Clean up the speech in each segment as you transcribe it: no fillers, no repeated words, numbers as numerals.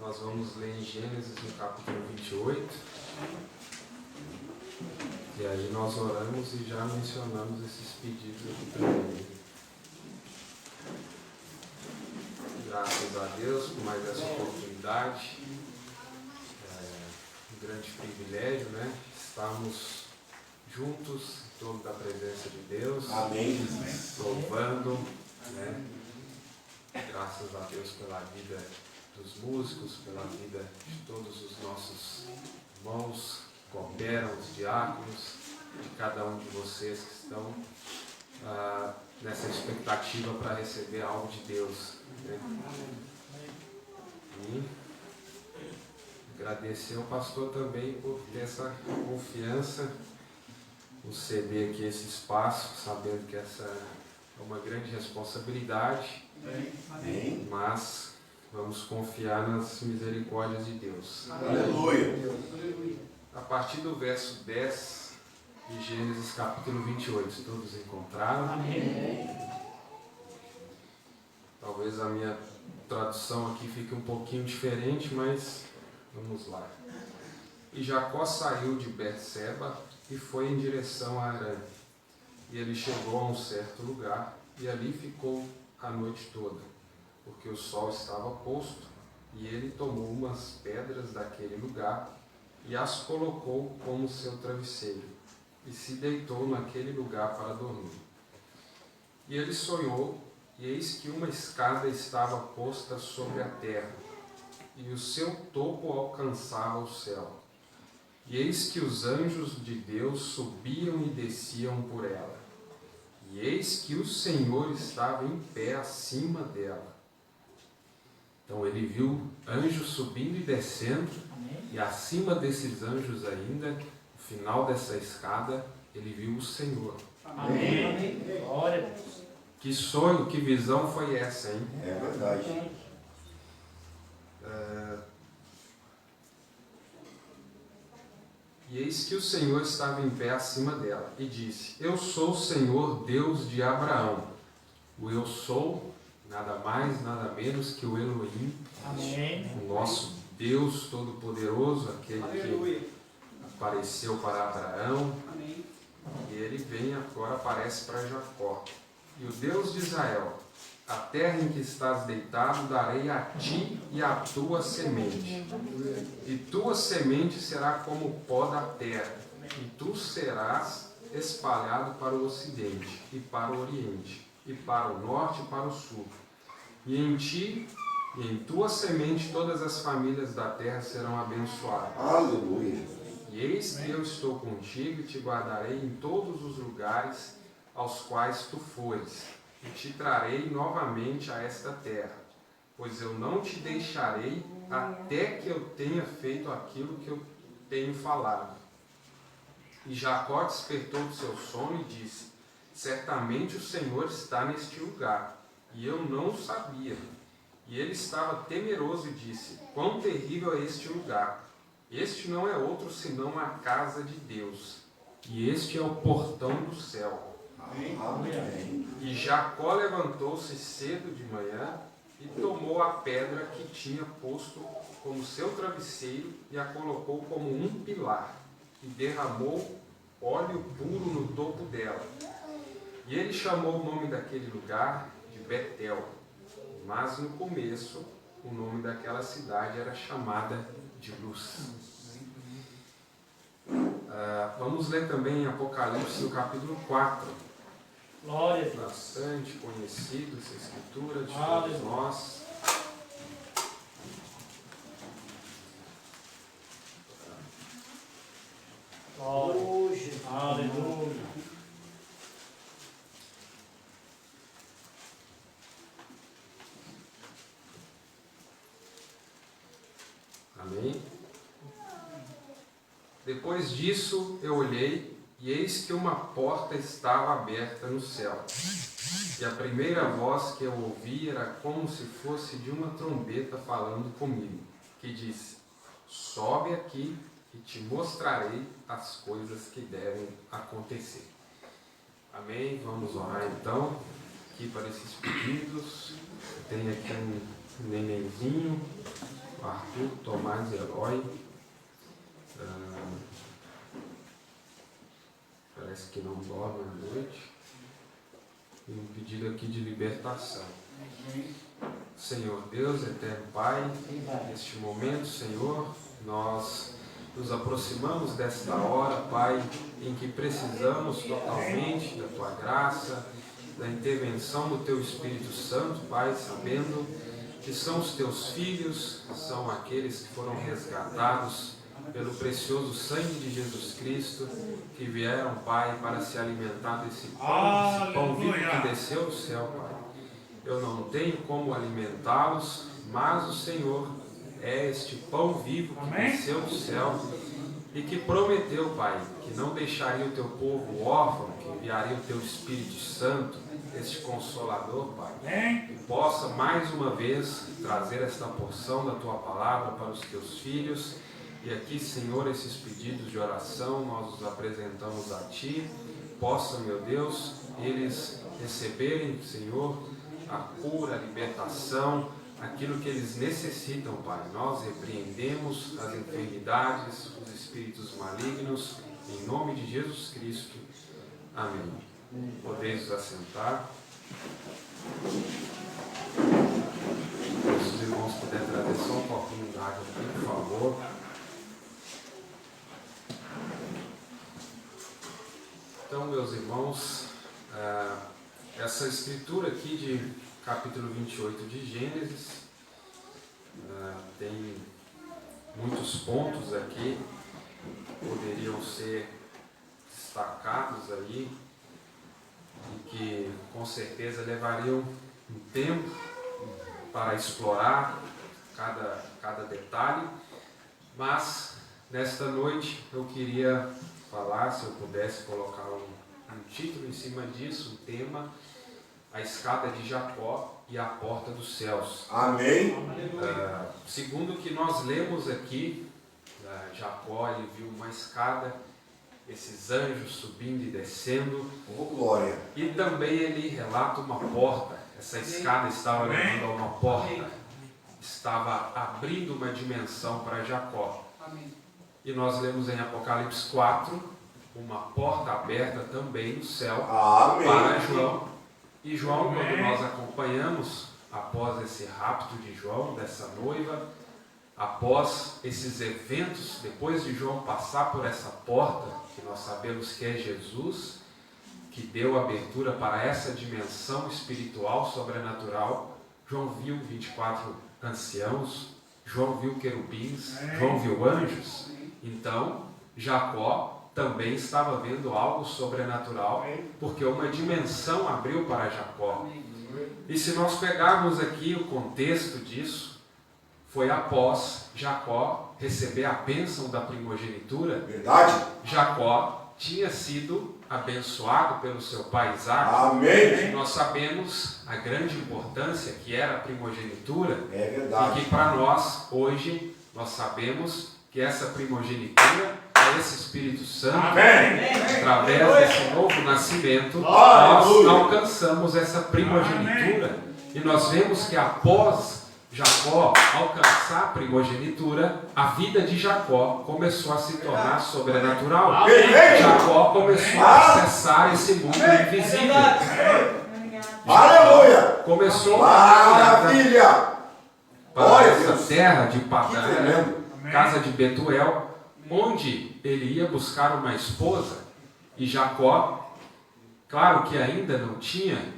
Nós vamos ler em Gênesis no capítulo 28. E aí nós oramos e já mencionamos esses pedidos aqui também. Graças a Deus por mais essa oportunidade. Um grande privilégio, né? Estarmos juntos em torno da presença de Deus. Amém. Louvando, né? Graças a Deus pela vida dos músicos, pela vida de todos os nossos irmãos que cooperam, os diáconos, de cada um de vocês que estão nessa expectativa para receber algo de Deus, né? E agradecer ao pastor também por ter essa confiança, por ceder aqui esse espaço, sabendo que essa é uma grande responsabilidade, mas vamos confiar nas misericórdias de Deus. Aleluia. A partir do verso 10 de Gênesis capítulo 28, todos encontraram? Amém. Talvez a minha tradução aqui fique um pouquinho diferente, mas vamos lá. E Jacó saiu de Berseba e foi em direção a Harã. E ele chegou a um certo lugar e ali ficou a noite toda, porque o sol estava posto, e ele tomou umas pedras daquele lugar e as colocou como seu travesseiro, e se deitou naquele lugar para dormir. E ele sonhou, e eis que uma escada estava posta sobre a terra, e o seu topo alcançava o céu. E eis que os anjos de Deus subiam e desciam por ela. E eis que o Senhor estava em pé acima dela. Então ele viu anjos subindo e descendo, e acima desses anjos ainda, no final dessa escada, ele viu o Senhor. Amém. Glória a Deus. Que sonho, que visão foi essa, hein? É verdade. E eis que o Senhor estava em pé acima dela, e disse: Eu sou o Senhor, Deus de Abraão. O eu sou, nada mais, nada menos que o Elohim, Amém. o nosso Deus Todo-Poderoso, aquele que apareceu para Abraão. Amém. E ele vem agora, aparece para Jacó. E o Deus de Israel: a terra em que estás deitado darei a ti e à tua semente. E tua semente será como o pó da terra, e tu serás espalhado para o ocidente, e para o oriente, e para o norte e para o sul. E em ti e em tua semente todas as famílias da terra serão abençoadas. Aleluia. E eis que eu estou contigo e te guardarei em todos os lugares aos quais tu fores, e te trarei novamente a esta terra, pois eu não te deixarei até que eu tenha feito aquilo que eu tenho falado. E Jacó despertou do seu sono e disse: Certamente o Senhor está neste lugar, e eu não o sabia. E ele estava temeroso e disse: Quão terrível é este lugar! Este não é outro senão a casa de Deus, e este é o portão do céu. Amém. E Jacó levantou-se cedo de manhã e tomou a pedra que tinha posto como seu travesseiro e a colocou como um pilar, e derramou óleo puro no topo dela. E ele chamou o nome daquele lugar de Betel, mas no começo o nome daquela cidade era chamada de Luz. Vamos ler também Apocalipse no capítulo 4. Glória a Deus. Bastante conhecido essa escritura de Aleluia. todos nós. Glória. Aleluia. Amém? Depois disso eu olhei, e eis que uma porta estava aberta no céu. E a primeira voz que eu ouvi era como se fosse de uma trombeta falando comigo, que disse: Sobe aqui e te mostrarei as coisas que devem acontecer. Amém? Vamos orar então, aqui para esses pedidos. Tem aqui um nenenzinho, Arthur Tomás Herói. Parece que não dorme à noite. E um pedido aqui de libertação. Senhor Deus, eterno Pai, neste momento, Senhor, nós nos aproximamos desta hora, Pai, em que precisamos totalmente da Tua graça, da intervenção do Teu Espírito Santo, Pai, sabendo que são os Teus filhos, são aqueles que foram resgatados pelo precioso sangue de Jesus Cristo, que vieram, Pai, para se alimentar desse pão vivo que desceu do céu, Pai. Eu não tenho como alimentá-los, mas o Senhor é este pão vivo que desceu do céu e que prometeu, Pai, que não deixaria o Teu povo órfão, que enviaria o Teu Espírito Santo, este Consolador, Pai, que possa mais uma vez trazer esta porção da Tua palavra para os Teus filhos. E aqui, Senhor, esses pedidos de oração nós os apresentamos a Ti. Possa, meu Deus, eles receberem, Senhor, a cura, a libertação, aquilo que eles necessitam, Pai. Nós repreendemos as enfermidades, os espíritos malignos, em nome de Jesus Cristo. Amém. Podeis vos assentar. Se os irmãos puderem trazer só um copinho d'água aqui, por favor. Então, meus irmãos, essa escritura aqui de capítulo 28 de Gênesis tem muitos pontos aqui que poderiam ser destacados aí e que com certeza levariam um tempo para explorar cada detalhe, mas nesta noite eu queria falar, se eu pudesse colocar um título em cima disso, um tema: a escada de Jacó e a porta dos céus. Amém. Segundo o que nós lemos aqui, Jacó ele viu uma escada, esses anjos subindo e descendo. Oh, glória. E também ele relata uma porta. Essa escada estava levando a uma porta, estava abrindo uma dimensão para Jacó. Amém. E nós lemos em Apocalipse 4, uma porta aberta também no céu. Amém. Para João. E João, quando nós acompanhamos, após esse rapto de João, dessa noiva, após esses eventos, depois de João passar por essa porta, que nós sabemos que é Jesus, que deu abertura para essa dimensão espiritual, sobrenatural, João viu 24 anciãos, João viu querubins, João viu anjos. Então, Jacó também estava vendo algo sobrenatural, porque uma dimensão abriu para Jacó. E se nós pegarmos aqui o contexto disso, foi após Jacó receber a bênção da primogenitura. Verdade. Jacó tinha sido abençoado pelo seu pai Isaac. Amém. Nós sabemos a grande importância que era a primogenitura. É verdade. E que para nós, hoje, nós sabemos que essa primogenitura é esse Espírito Santo. Amém. Através desse novo nascimento, Aleluia. nós alcançamos essa primogenitura. E nós vemos que após Jacó alcançar a primogenitura, a vida de Jacó começou a se tornar sobrenatural. Jacó começou a acessar esse mundo invisível. Aleluia. Começou a Maravilha. para essa terra de Que Padã, tremendo. casa de Betuel, onde ele ia buscar uma esposa. E Jacó, claro que ainda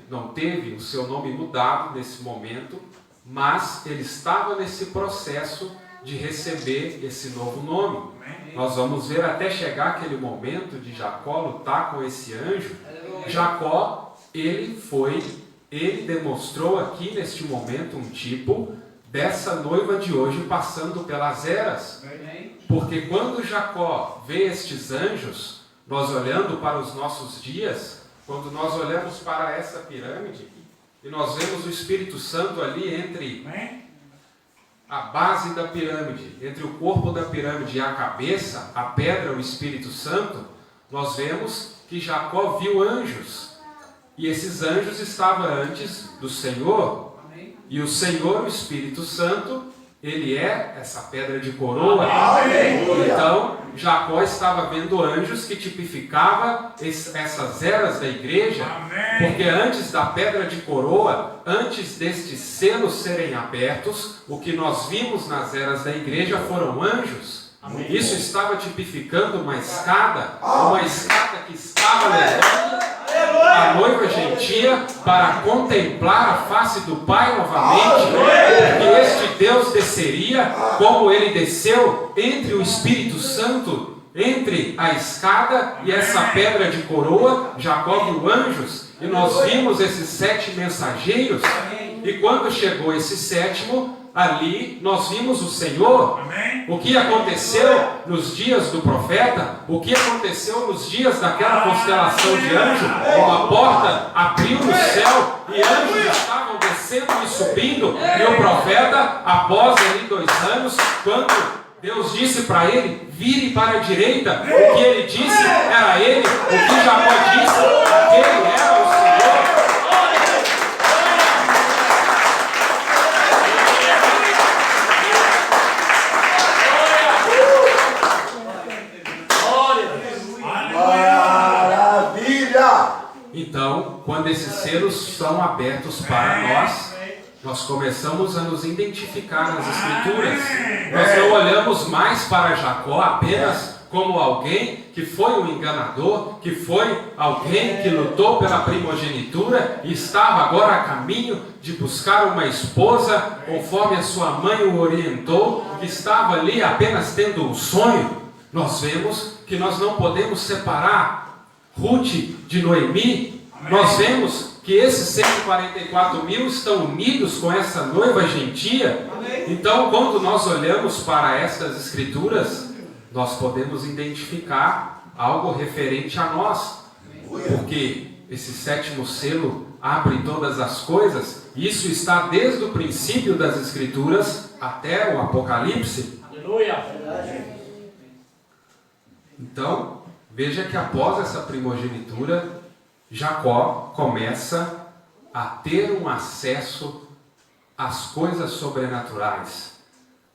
não teve o seu nome mudado nesse momento, mas ele estava nesse processo de receber esse novo nome. Nós vamos ver até chegar aquele momento de Jacó lutar com esse anjo. Jacó, ele demonstrou aqui neste momento um tipo dessa noiva de hoje passando pelas eras. Porque quando Jacó vê estes anjos, nós olhando para os nossos dias, quando nós olhamos para essa pirâmide, e nós vemos o Espírito Santo ali entre a base da pirâmide, entre o corpo da pirâmide e a cabeça, a pedra, o Espírito Santo, nós vemos que Jacó viu anjos. E esses anjos estavam antes do Senhor. E o Senhor, o Espírito Santo, ele é essa pedra de coroa. Aleluia. Então, Jacó estava vendo anjos que tipificava essas eras da igreja, porque antes da pedra de coroa, antes destes selos serem abertos, o que nós vimos nas eras da igreja foram anjos. Isso estava tipificando uma escada que estava levando a noiva gentia para contemplar a face do Pai novamente, que este Deus desceria, como ele desceu entre o Espírito Santo, entre a escada e essa pedra de coroa. Jacó viu anjos, e nós vimos esses 7 mensageiros, e quando chegou esse 7º, ali nós vimos o Senhor. O que aconteceu nos dias do profeta, o que aconteceu nos dias daquela constelação de anjo, uma porta abriu no céu e anjos estavam descendo e subindo, e o profeta, após ali 2 anos, quando Deus disse para ele, vire para a direita, o que ele disse era ele, o que Jacó disse, aquele era o Senhor. Então, quando esses selos são abertos para nós começamos a nos identificar nas Escrituras. Nós não olhamos mais para Jacó apenas como alguém que foi um enganador, que foi alguém que lutou pela primogenitura e estava agora a caminho de buscar uma esposa, conforme a sua mãe o orientou, que estava ali apenas tendo um sonho. Nós vemos que nós não podemos separar Ruth de Noemi. Nós vemos que esses 144 mil estão unidos com essa noiva gentia. Então, quando nós olhamos para estas Escrituras, nós podemos identificar algo referente a nós, porque esse 7º selo abre todas as coisas. Isso está desde o princípio das Escrituras até o Apocalipse. Aleluia. Então, veja que após essa primogenitura, Jacó começa a ter um acesso às coisas sobrenaturais.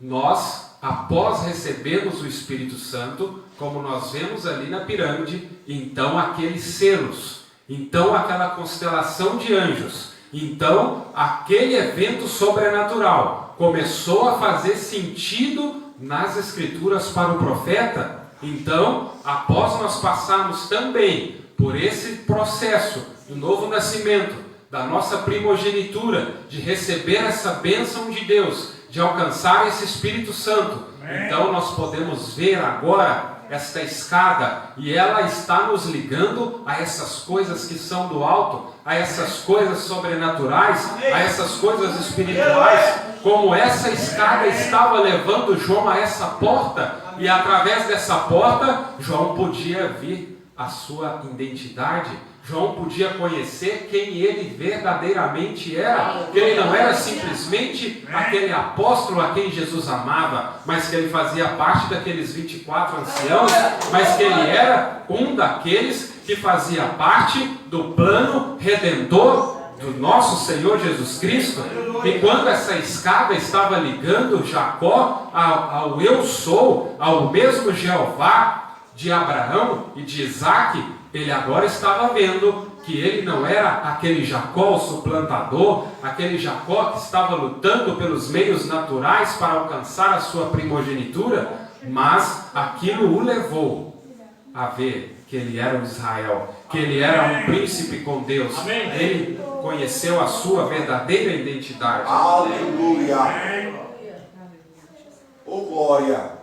Nós, após recebermos o Espírito Santo, como nós vemos ali na pirâmide, então aqueles selos, então aquela constelação de anjos, então aquele evento sobrenatural começou a fazer sentido nas Escrituras para o profeta. Então, após nós passarmos também por esse processo do novo nascimento, da nossa primogenitura, de receber essa bênção de Deus, de alcançar esse Espírito Santo, então nós podemos ver agora esta escada, e ela está nos ligando a essas coisas que são do alto, a essas coisas sobrenaturais, a essas coisas espirituais, como essa escada estava levando João a essa porta, e através dessa porta, João podia vir a sua identidade. João podia conhecer quem ele verdadeiramente era, que ele não era simplesmente aquele apóstolo a quem Jesus amava, mas que ele fazia parte daqueles 24 anciãos, mas que ele era um daqueles que fazia parte do plano redentor do nosso Senhor Jesus Cristo. E quando essa escada estava ligando Jacó ao eu sou, ao mesmo Jeová de Abraão e de Isaac, ele agora estava vendo que ele não era aquele Jacó o suplantador, aquele Jacó que estava lutando pelos meios naturais para alcançar a sua primogenitura, mas aquilo o levou a ver que ele era um Israel, que ele era um príncipe com Deus. Ele conheceu a sua verdadeira identidade. Aleluia. Oh, glória.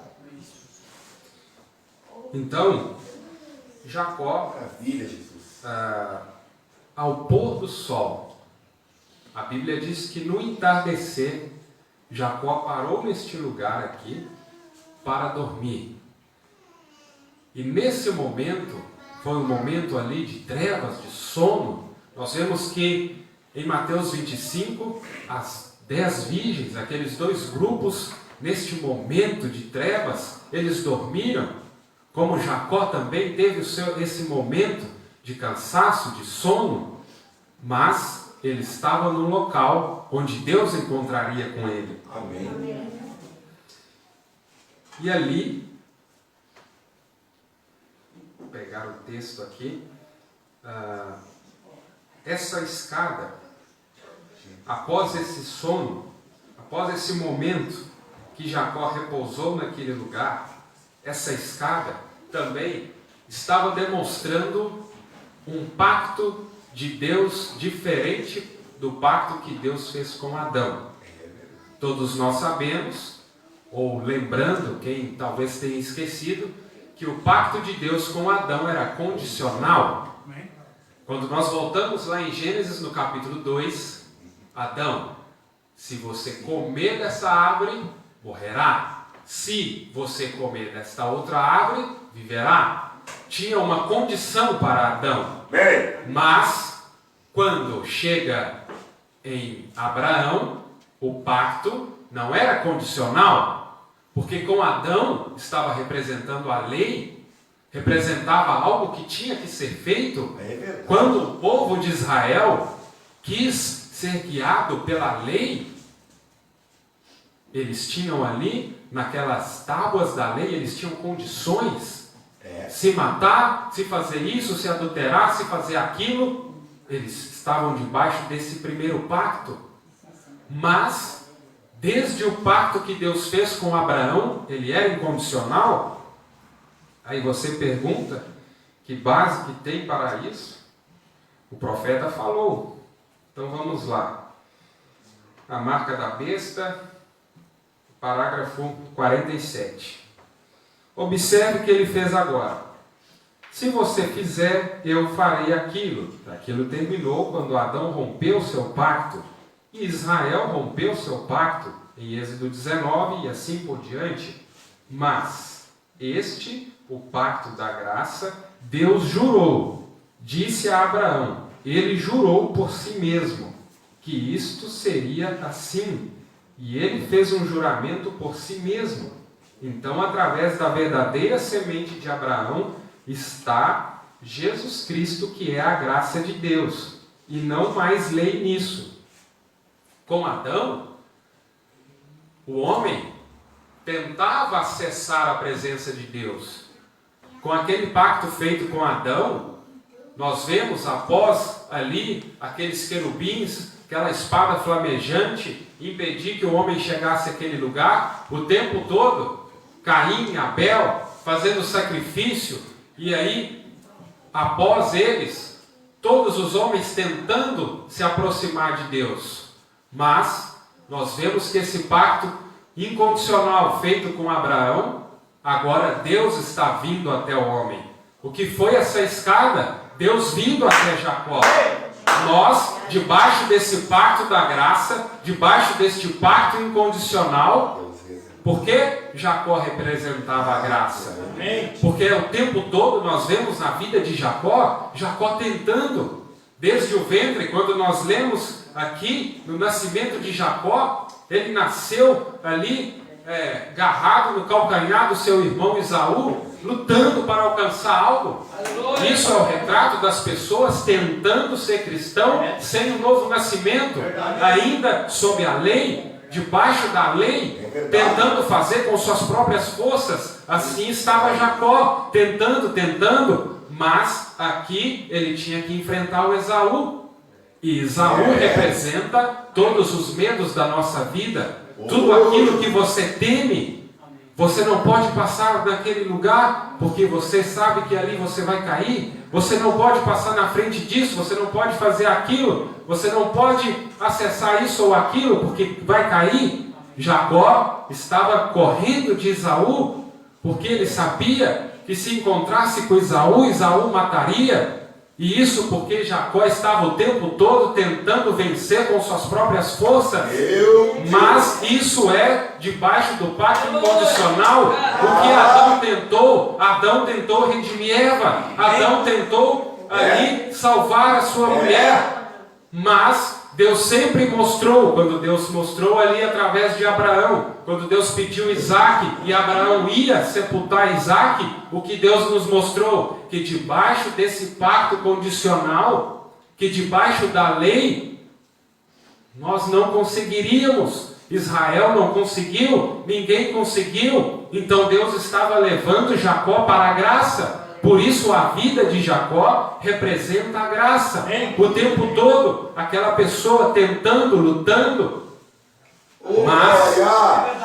Então, Jacó, Maravilha, Jesus. ao pôr do sol, a Bíblia diz que no entardecer, Jacó parou neste lugar aqui para dormir. E nesse momento, foi um momento ali de trevas, de sono. Nós vemos que em Mateus 25, as 10 virgens, aqueles 2 grupos, neste momento de trevas, eles dormiram. Como Jacó também teve esse momento de cansaço, de sono, mas ele estava no local onde Deus encontraria com ele. Amém. E ali, vou pegar o texto aqui, essa escada, após esse sono, após esse momento que Jacó repousou naquele lugar, essa escada também estava demonstrando um pacto de Deus diferente do pacto que Deus fez com Adão. Todos nós sabemos, ou lembrando, quem talvez tenha esquecido, que o pacto de Deus com Adão era condicional. Quando nós voltamos lá em Gênesis, no capítulo 2, Adão, se você comer dessa árvore, morrerá. Se você comer desta outra árvore, viverá. Tinha uma condição para Adão. Mas, quando chega em Abraão, o pacto não era condicional, porque com Adão estava representando a lei, representava algo que tinha que ser feito. Quando o povo de Israel quis ser guiado pela lei, eles tinham ali, naquelas tábuas da lei, eles tinham condições. Se matar, se fazer isso, se adulterar, se fazer aquilo, eles estavam debaixo desse primeiro pacto. Mas, desde o pacto que Deus fez com Abraão, ele era incondicional. Aí você pergunta, que base que tem para isso? O profeta falou. Então vamos lá. A marca da besta, parágrafo 47. Observe o que ele fez agora. Se você fizer, eu farei aquilo. Aquilo terminou quando Adão rompeu seu pacto e Israel rompeu seu pacto, em Êxodo 19 e assim por diante. Mas o pacto da graça, Deus jurou, disse a Abraão, ele jurou por si mesmo, que isto seria assim. E ele fez um juramento por si mesmo. Então, através da verdadeira semente de Abraão, está Jesus Cristo, que é a graça de Deus. E não mais lei nisso. Com Adão, o homem tentava acessar a presença de Deus. Com aquele pacto feito com Adão, nós vemos após ali aqueles querubins, aquela espada flamejante, impedir que o homem chegasse àquele lugar, o tempo todo, Caim e Abel fazendo sacrifício, e aí, após eles, todos os homens tentando se aproximar de Deus. Mas, nós vemos que esse pacto incondicional feito com Abraão, agora Deus está vindo até o homem. O que foi essa escada? Deus vindo até Jacó. Nós, debaixo desse pacto da graça, debaixo deste pacto incondicional, porque Jacó representava a graça. Porque o tempo todo nós vemos na vida de Jacó tentando, desde o ventre, quando nós lemos aqui, no nascimento de Jacó, ele nasceu ali, agarrado no calcanhar do seu irmão Esaú, lutando para alcançar algo. Isso é o retrato das pessoas tentando ser cristão sem o novo nascimento, ainda sob a lei, debaixo da lei, tentando fazer com suas próprias forças. Assim estava Jacó, tentando, mas aqui ele tinha que enfrentar o Esaú. E Esaú representa todos os medos da nossa vida, tudo aquilo que você teme. Você não pode passar naquele lugar, porque você sabe que ali você vai cair. Você não pode passar na frente disso, você não pode fazer aquilo, você não pode acessar isso ou aquilo, porque vai cair. Jacó estava correndo de Esaú, porque ele sabia que se encontrasse com Esaú, Esaú mataria. E isso porque Jacó estava o tempo todo tentando vencer com suas próprias forças. Mas isso é debaixo do pacto incondicional. O que Adão tentou redimir Eva. Adão tentou ali salvar a sua mulher. Mas Deus sempre mostrou, quando Deus mostrou ali através de Abraão, quando Deus pediu Isaque e Abraão ia sepultar Isaque, o que Deus nos mostrou? Que debaixo desse pacto condicional, que debaixo da lei, nós não conseguiríamos Israel não conseguiu, ninguém conseguiu. Então Deus estava levando Jacó para a graça. Por isso a vida de Jacó representa a graça. O tempo todo, aquela pessoa tentando, lutando. Mas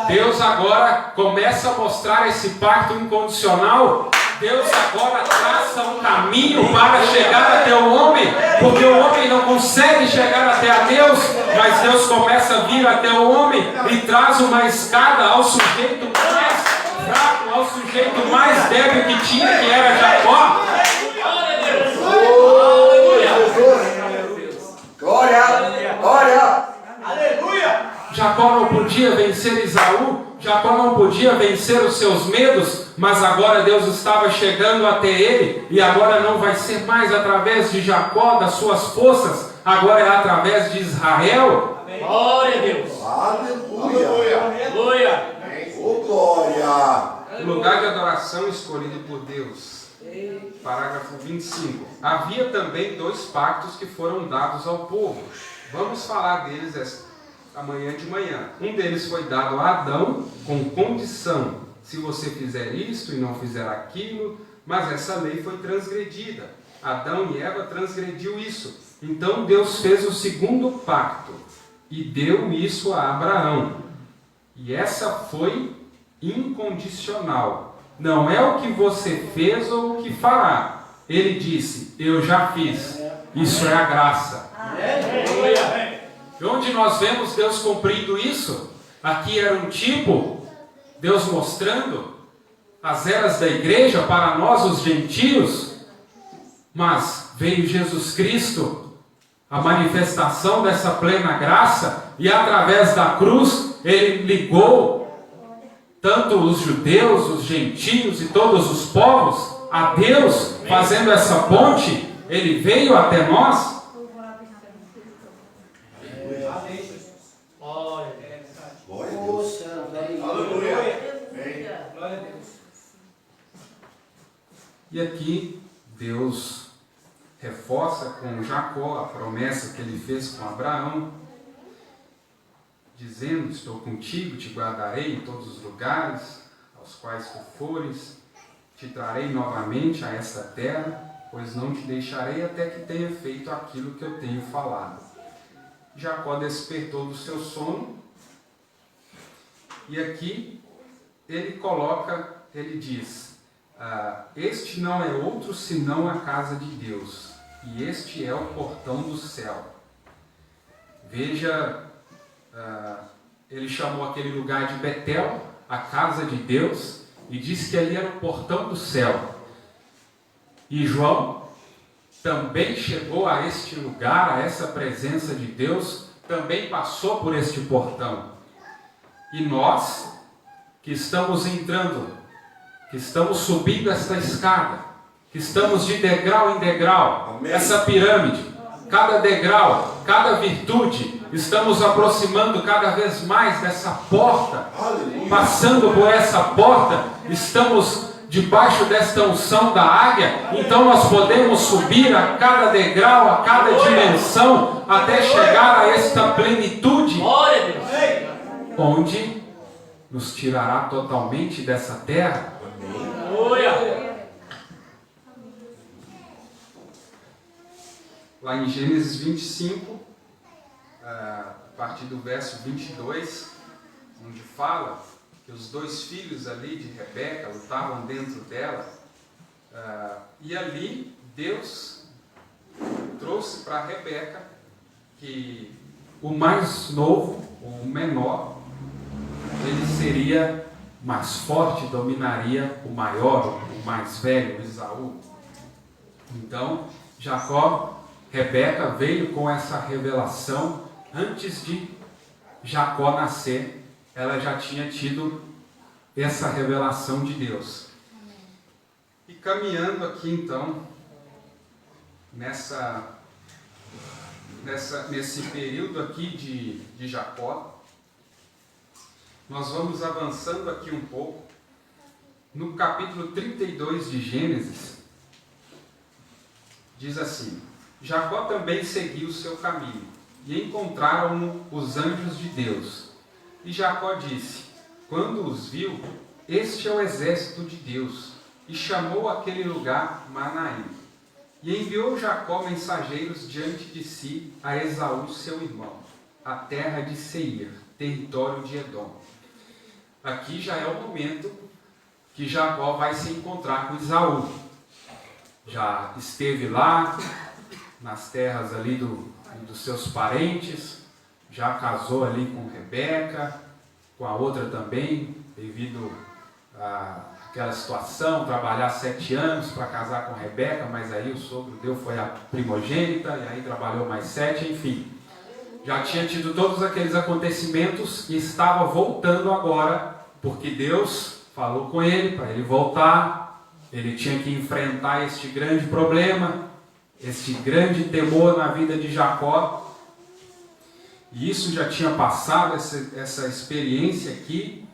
Deus agora começa a mostrar esse pacto incondicional. Deus agora traça um caminho para chegar até o homem, porque o homem não consegue chegar até a Deus, mas Deus começa a vir até o homem e traz uma escada ao sujeito mais fraco, ao sujeito mais débil que tinha, que era Jacó. Glória! Glória! Aleluia! Jacó não podia vencer Esaú, Jacó não podia vencer os seus medos, mas agora Deus estava chegando até ele, e agora não vai ser mais através de Jacó, das suas forças, agora é através de Israel. Glória a Deus! Aleluia! Aleluia! Oh, glória! O lugar de adoração escolhido por Deus. Parágrafo 25. Havia também 2 pactos que foram dados ao povo. Vamos falar deles amanhã de manhã. Um deles foi dado a Adão com condição: se você fizer isto e não fizer aquilo. Mas essa lei foi transgredida. Adão e Eva transgrediu isso. Então Deus fez o segundo pacto e deu isso a Abraão. E essa foi incondicional. Não é o que você fez ou o que fará. Ele disse: eu já fiz. Isso é a graça. E onde nós vemos Deus cumprindo isso? Aqui era um tipo, Deus mostrando as eras da igreja para nós, os gentios. Mas veio Jesus Cristo, a manifestação dessa plena graça, e através da cruz Ele ligou tanto os judeus, os gentios e todos os povos a Deus, fazendo essa ponte. Ele veio até nós. E aqui Deus reforça com Jacó a promessa que ele fez com Abraão, dizendo: estou contigo, te guardarei em todos os lugares aos quais tu fores, te trarei novamente a esta terra, pois não te deixarei até que tenha feito aquilo que eu tenho falado. Jacó despertou do seu sono, e aqui ele diz: este não é outro senão a casa de Deus, e este é o portão do céu. Veja, ele chamou aquele lugar de Betel, a casa de Deus, e disse que ali era o portão do céu. E João também chegou a este lugar, a essa presença de Deus, também passou por este portão. E nós, que estamos entrando, que estamos subindo esta escada, que estamos de degrau em degrau, Amém. Essa pirâmide, cada degrau, cada virtude, estamos aproximando cada vez mais dessa porta. Aleluia. Passando por essa porta, estamos debaixo desta unção da águia, então nós podemos subir a cada degrau, a cada dimensão, até chegar a esta plenitude, onde nos tirará totalmente dessa terra. Lá em Gênesis 25, a partir do verso 22, onde fala que os 2 filhos ali de Rebeca lutavam dentro dela, e ali Deus trouxe para Rebeca que o mais novo, o menor, ele seria mais forte, dominaria o maior, o mais velho, Esaú. Então, Rebeca veio com essa revelação. Antes de Jacó nascer, ela já tinha tido essa revelação de Deus. E caminhando aqui então, nesse período aqui de Jacó, nós vamos avançando aqui um pouco. No capítulo 32 de Gênesis, diz assim: Jacó também seguiu o seu caminho, e encontraram-no os anjos de Deus, E Jacó disse: quando os viu, este é o exército de Deus, e chamou aquele lugar Manaim. E enviou Jacó mensageiros diante de si a Esaú, seu irmão, a terra de Seir, território de Edom. Aqui já é o momento que Jacó vai se encontrar com Esaú. Já esteve lá, nas terras ali dos seus parentes, já casou ali com Rebeca, com a outra também, devido àquela situação, trabalhar 7 anos para casar com Rebeca, mas aí o sogro deu, foi a primogênita, e aí trabalhou mais 7, enfim. Já tinha tido todos aqueles acontecimentos e estava voltando agora, porque Deus falou com ele para ele voltar. Ele tinha que enfrentar este grande problema, este grande temor na vida de Jacó. E isso já tinha passado, essa experiência aqui,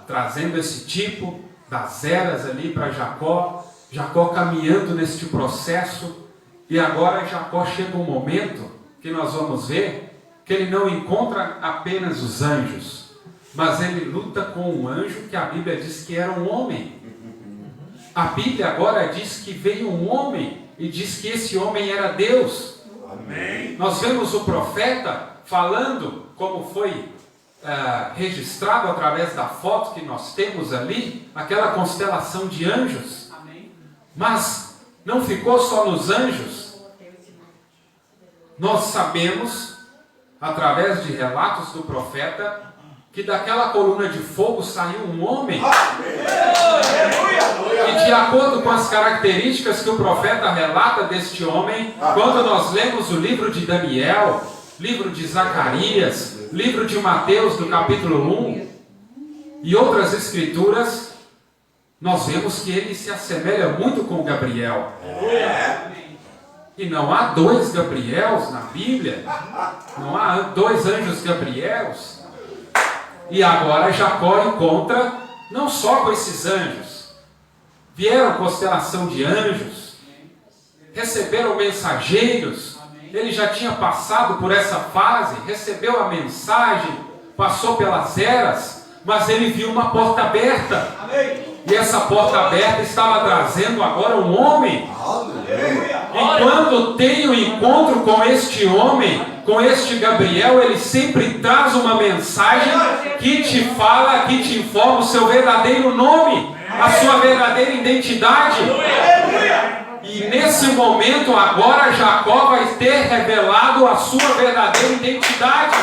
trazendo esse tipo das eras ali para Jacó. Jacó caminhando neste processo. E agora Jacó chega um momento que nós vamos ver que ele não encontra apenas os anjos, mas ele luta com um anjo que a Bíblia diz que era um homem. A Bíblia agora diz que veio um homem e diz que esse homem era Deus. Amém. Nós vemos o profeta falando, como foi registrado através da foto que nós temos ali, aquela constelação de anjos. Amém. Mas não ficou só nos anjos. Nós sabemos, através de relatos do profeta, que daquela coluna de fogo saiu um homem. E de acordo com as características que o profeta relata deste homem, quando nós lemos o livro de Daniel, livro de Zacarias, livro de Mateus, do capítulo 1, e outras escrituras, nós vemos que ele se assemelha muito com Gabriel. E não há 2 Gabriels na Bíblia, não há 2 anjos Gabriels. E agora Jacó encontra não só com esses anjos, vieram constelação de anjos, receberam mensageiros. Ele já tinha passado por essa fase, recebeu a mensagem, passou pelas eras, mas ele viu uma porta aberta. E essa porta aberta estava trazendo agora um homem. E quando tem o encontro com este homem, com este Gabriel, ele sempre traz uma mensagem que te fala, que te informa o seu verdadeiro nome, a sua verdadeira identidade. E nesse momento agora Jacó vai ter revelado a sua verdadeira identidade,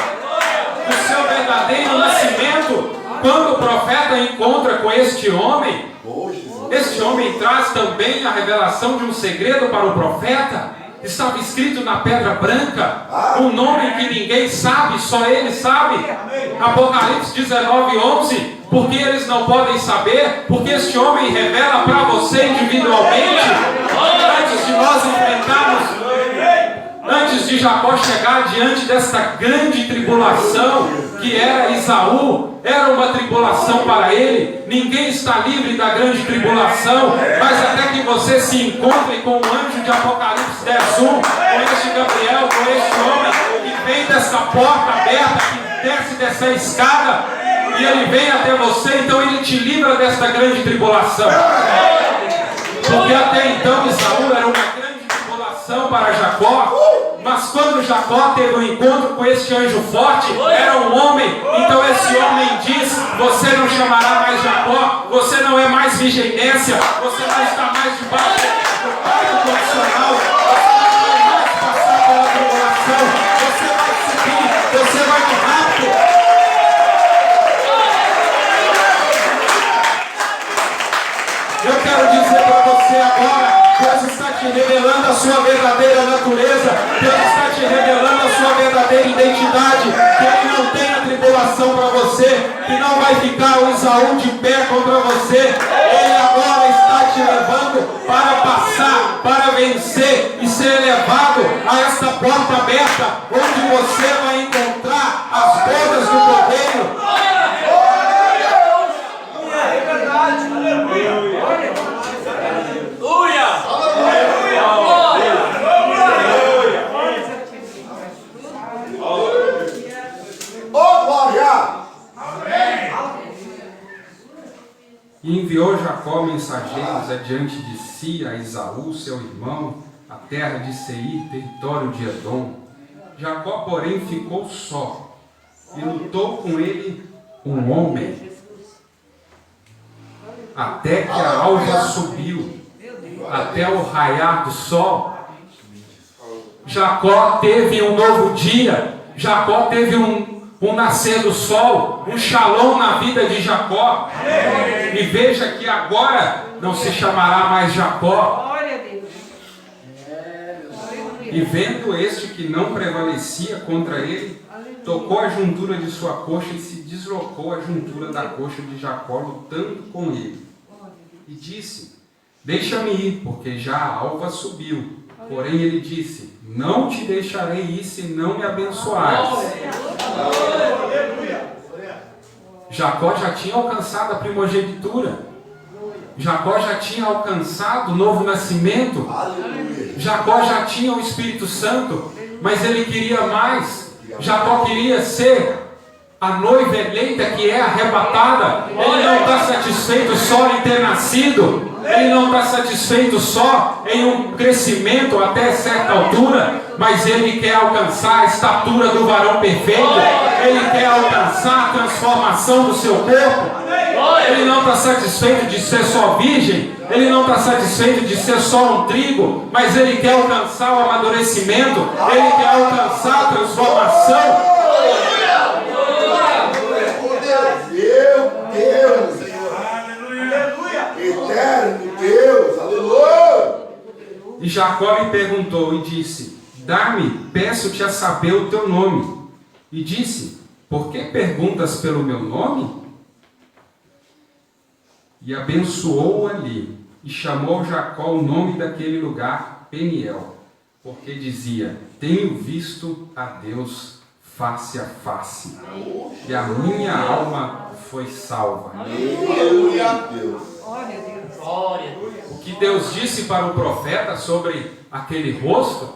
o seu verdadeiro nascimento. Quando o profeta encontra com este homem traz também a revelação de um segredo para o profeta. Estava escrito na pedra branca um nome que ninguém sabe, só ele sabe. Apocalipse 19:11. Porque eles não podem saber, porque este homem revela para você individualmente. Antes de nós enfrentarmos, antes de Jacó chegar diante desta grande tribulação que era Esaú, era uma tribulação para ele. Ninguém está livre da grande tribulação, mas até que você se encontre com o anjo de Apocalipse 10:1, com este Gabriel, com este homem que vem dessa porta aberta, que desce dessa escada, e ele vem até você, então ele te livra desta grande tribulação. Porque até então Esaú era uma grande tribulação para Jacó. Mas quando Jacó teve um encontro com este anjo forte, era um homem. Então esse homem diz: você não chamará mais Jacó, você não é mais vigilância, você não está mais debaixo do pacto condicional, você não vai mais passar pela tribulação, você vai subir, você vai no rápido. Eu quero dizer para você agora, Deus está te revelando a sua verdadeira natureza, Deus está te revelando a sua verdadeira identidade, que Ele não tem a tribulação para você, que não vai ficar o Esaú de pé contra você. Ele agora está te levando para passar, para vencer e ser levado a esta porta aberta, onde você vai encontrar as bodas do Cordeiro. Oh, glória! E enviou Jacó mensageiros adiante de si a Esaú, seu irmão, a terra de Seir, território de Edom. Jacó, porém, ficou só, e lutou com ele um homem, até que a alva subiu, até o raiar do sol. Jacó teve um novo dia, Jacó teve um nascer do sol, um shalom na vida de Jacó. E veja que agora não se chamará mais Jacó. E vendo este que não prevalecia contra ele, tocou a juntura de sua coxa e se deslocou a juntura da coxa de Jacó, lutando com ele. E disse: deixa-me ir, porque já a alva subiu. Porém ele disse: não te deixarei ir se não me abençoares. Jacó já tinha alcançado a primogenitura. Jacó já tinha alcançado o novo nascimento. Jacó já tinha o Espírito Santo, mas ele queria mais. Jacó queria ser a noiva eleita que é arrebatada. Ele não está satisfeito só em ter nascido. Ele não está satisfeito só em um crescimento até certa altura, mas ele quer alcançar a estatura do varão perfeito. Ele quer alcançar a transformação do seu corpo. Ele não está satisfeito de ser só virgem. Ele não está satisfeito de ser só um trigo, mas ele quer alcançar o amadurecimento. Ele quer alcançar a transformação. Meu Deus! Eterno Deus! Aleluia! E Jacó lhe perguntou e disse: dá-me, peço-te a saber o teu nome. E disse: por que perguntas pelo meu nome? E abençoou-o ali, e chamou Jacó o nome daquele lugar Peniel, porque dizia: tenho visto a Deus face a face, e a minha alma foi salva. Aleluia, Deus! O que Deus disse para o profeta sobre aquele rosto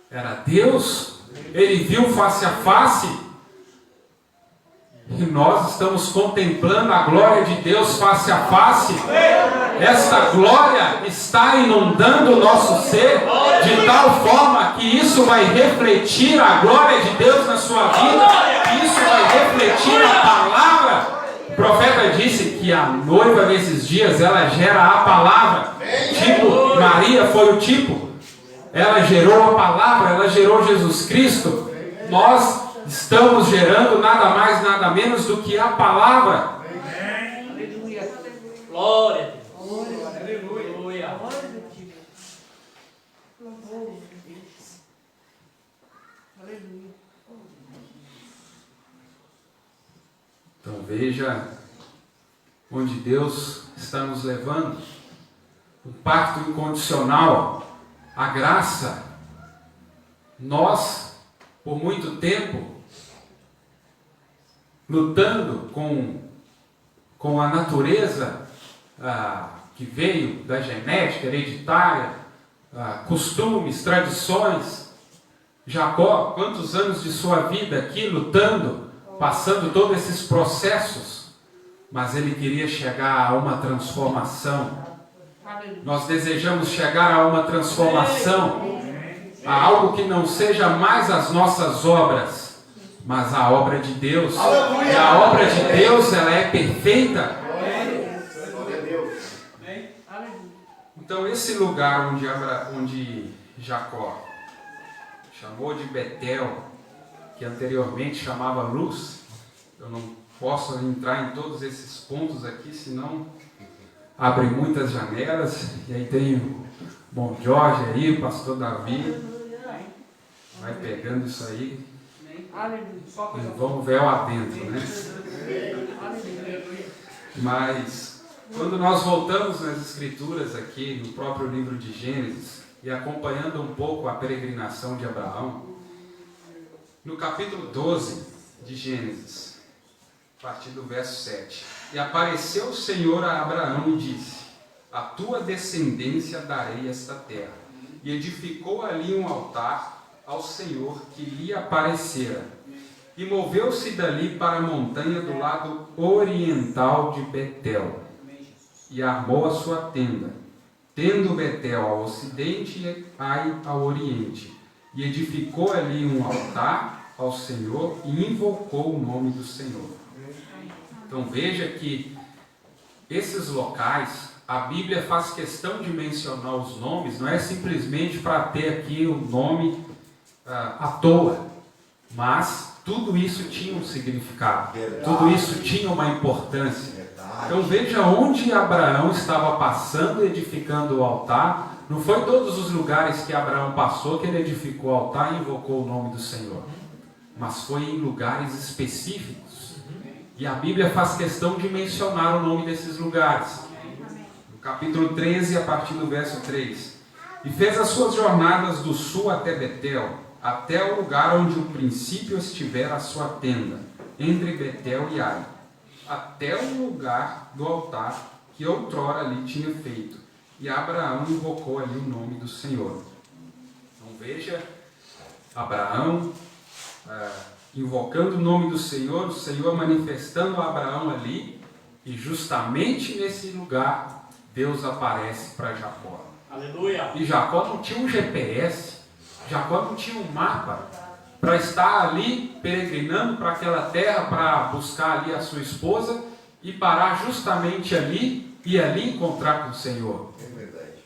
era Deus. Ele viu face a face. E nós estamos contemplando a glória de Deus face a face. Esta glória está inundando o nosso ser, de tal forma que isso vai refletir a glória de Deus na sua vida, que isso vai refletir a palavra. O profeta disse que a noiva nesses dias, ela gera a palavra. Tipo, Maria foi o tipo. Ela gerou a palavra, ela gerou Jesus Cristo. Nós estamos gerando nada mais, nada menos do que a palavra. Aleluia. Glória. Aleluia. Então veja onde Deus está nos levando. O pacto incondicional, a graça. Nós, por muito tempo, lutando com a natureza que veio da genética hereditária, costumes, tradições. Jacó, quantos anos de sua vida aqui lutando, passando todos esses processos, mas ele queria chegar a uma transformação. Nós desejamos chegar a uma transformação, a algo que não seja mais as nossas obras, mas a obra de Deus. E a obra de Deus, ela é perfeita. Então esse lugar onde Jacó chamou de Betel, que anteriormente chamava Luz, eu não posso entrar em todos esses pontos aqui, senão abre muitas janelas. E aí tem o Bom Jorge aí, o pastor Davi, vai pegando isso aí e vamos ver lá dentro, né? Mas quando nós voltamos nas escrituras aqui, no próprio livro de Gênesis, e acompanhando um pouco a peregrinação de Abraão, no capítulo 12 de Gênesis, a partir do verso 7, e apareceu o Senhor a Abraão e disse: a tua descendência darei esta terra. E edificou ali um altar ao Senhor que lhe aparecera. E moveu-se dali para a montanha do lado oriental de Betel, e armou a sua tenda, tendo Betel ao ocidente e Ai ao oriente, e edificou ali um altar ao Senhor e invocou o nome do Senhor. Então veja que esses locais, a Bíblia faz questão de mencionar os nomes, não é simplesmente para ter aqui o nome à toa, mas tudo isso tinha um significado, tudo isso tinha uma importância. Então veja onde Abraão estava passando, edificando o altar. Não foi todos os lugares que Abraão passou que ele edificou o altar e invocou o nome do Senhor, mas foi em lugares específicos. E a Bíblia faz questão de mencionar o nome desses lugares. No capítulo 13, a partir do verso 3. E fez as suas jornadas do sul até Betel, até o lugar onde o princípio estiver a sua tenda, entre Betel e Ai, até o lugar do altar que outrora ali tinha feito. E Abraão invocou ali o nome do Senhor. Então veja, Abraão invocando o nome do Senhor, o Senhor manifestando a Abraão ali, e justamente nesse lugar Deus aparece para Jacó. Aleluia! E Jacó não tinha um GPS, Jacó não tinha um mapa para estar ali peregrinando para aquela terra, para buscar ali a sua esposa e parar justamente ali e ali encontrar com o Senhor. É verdade.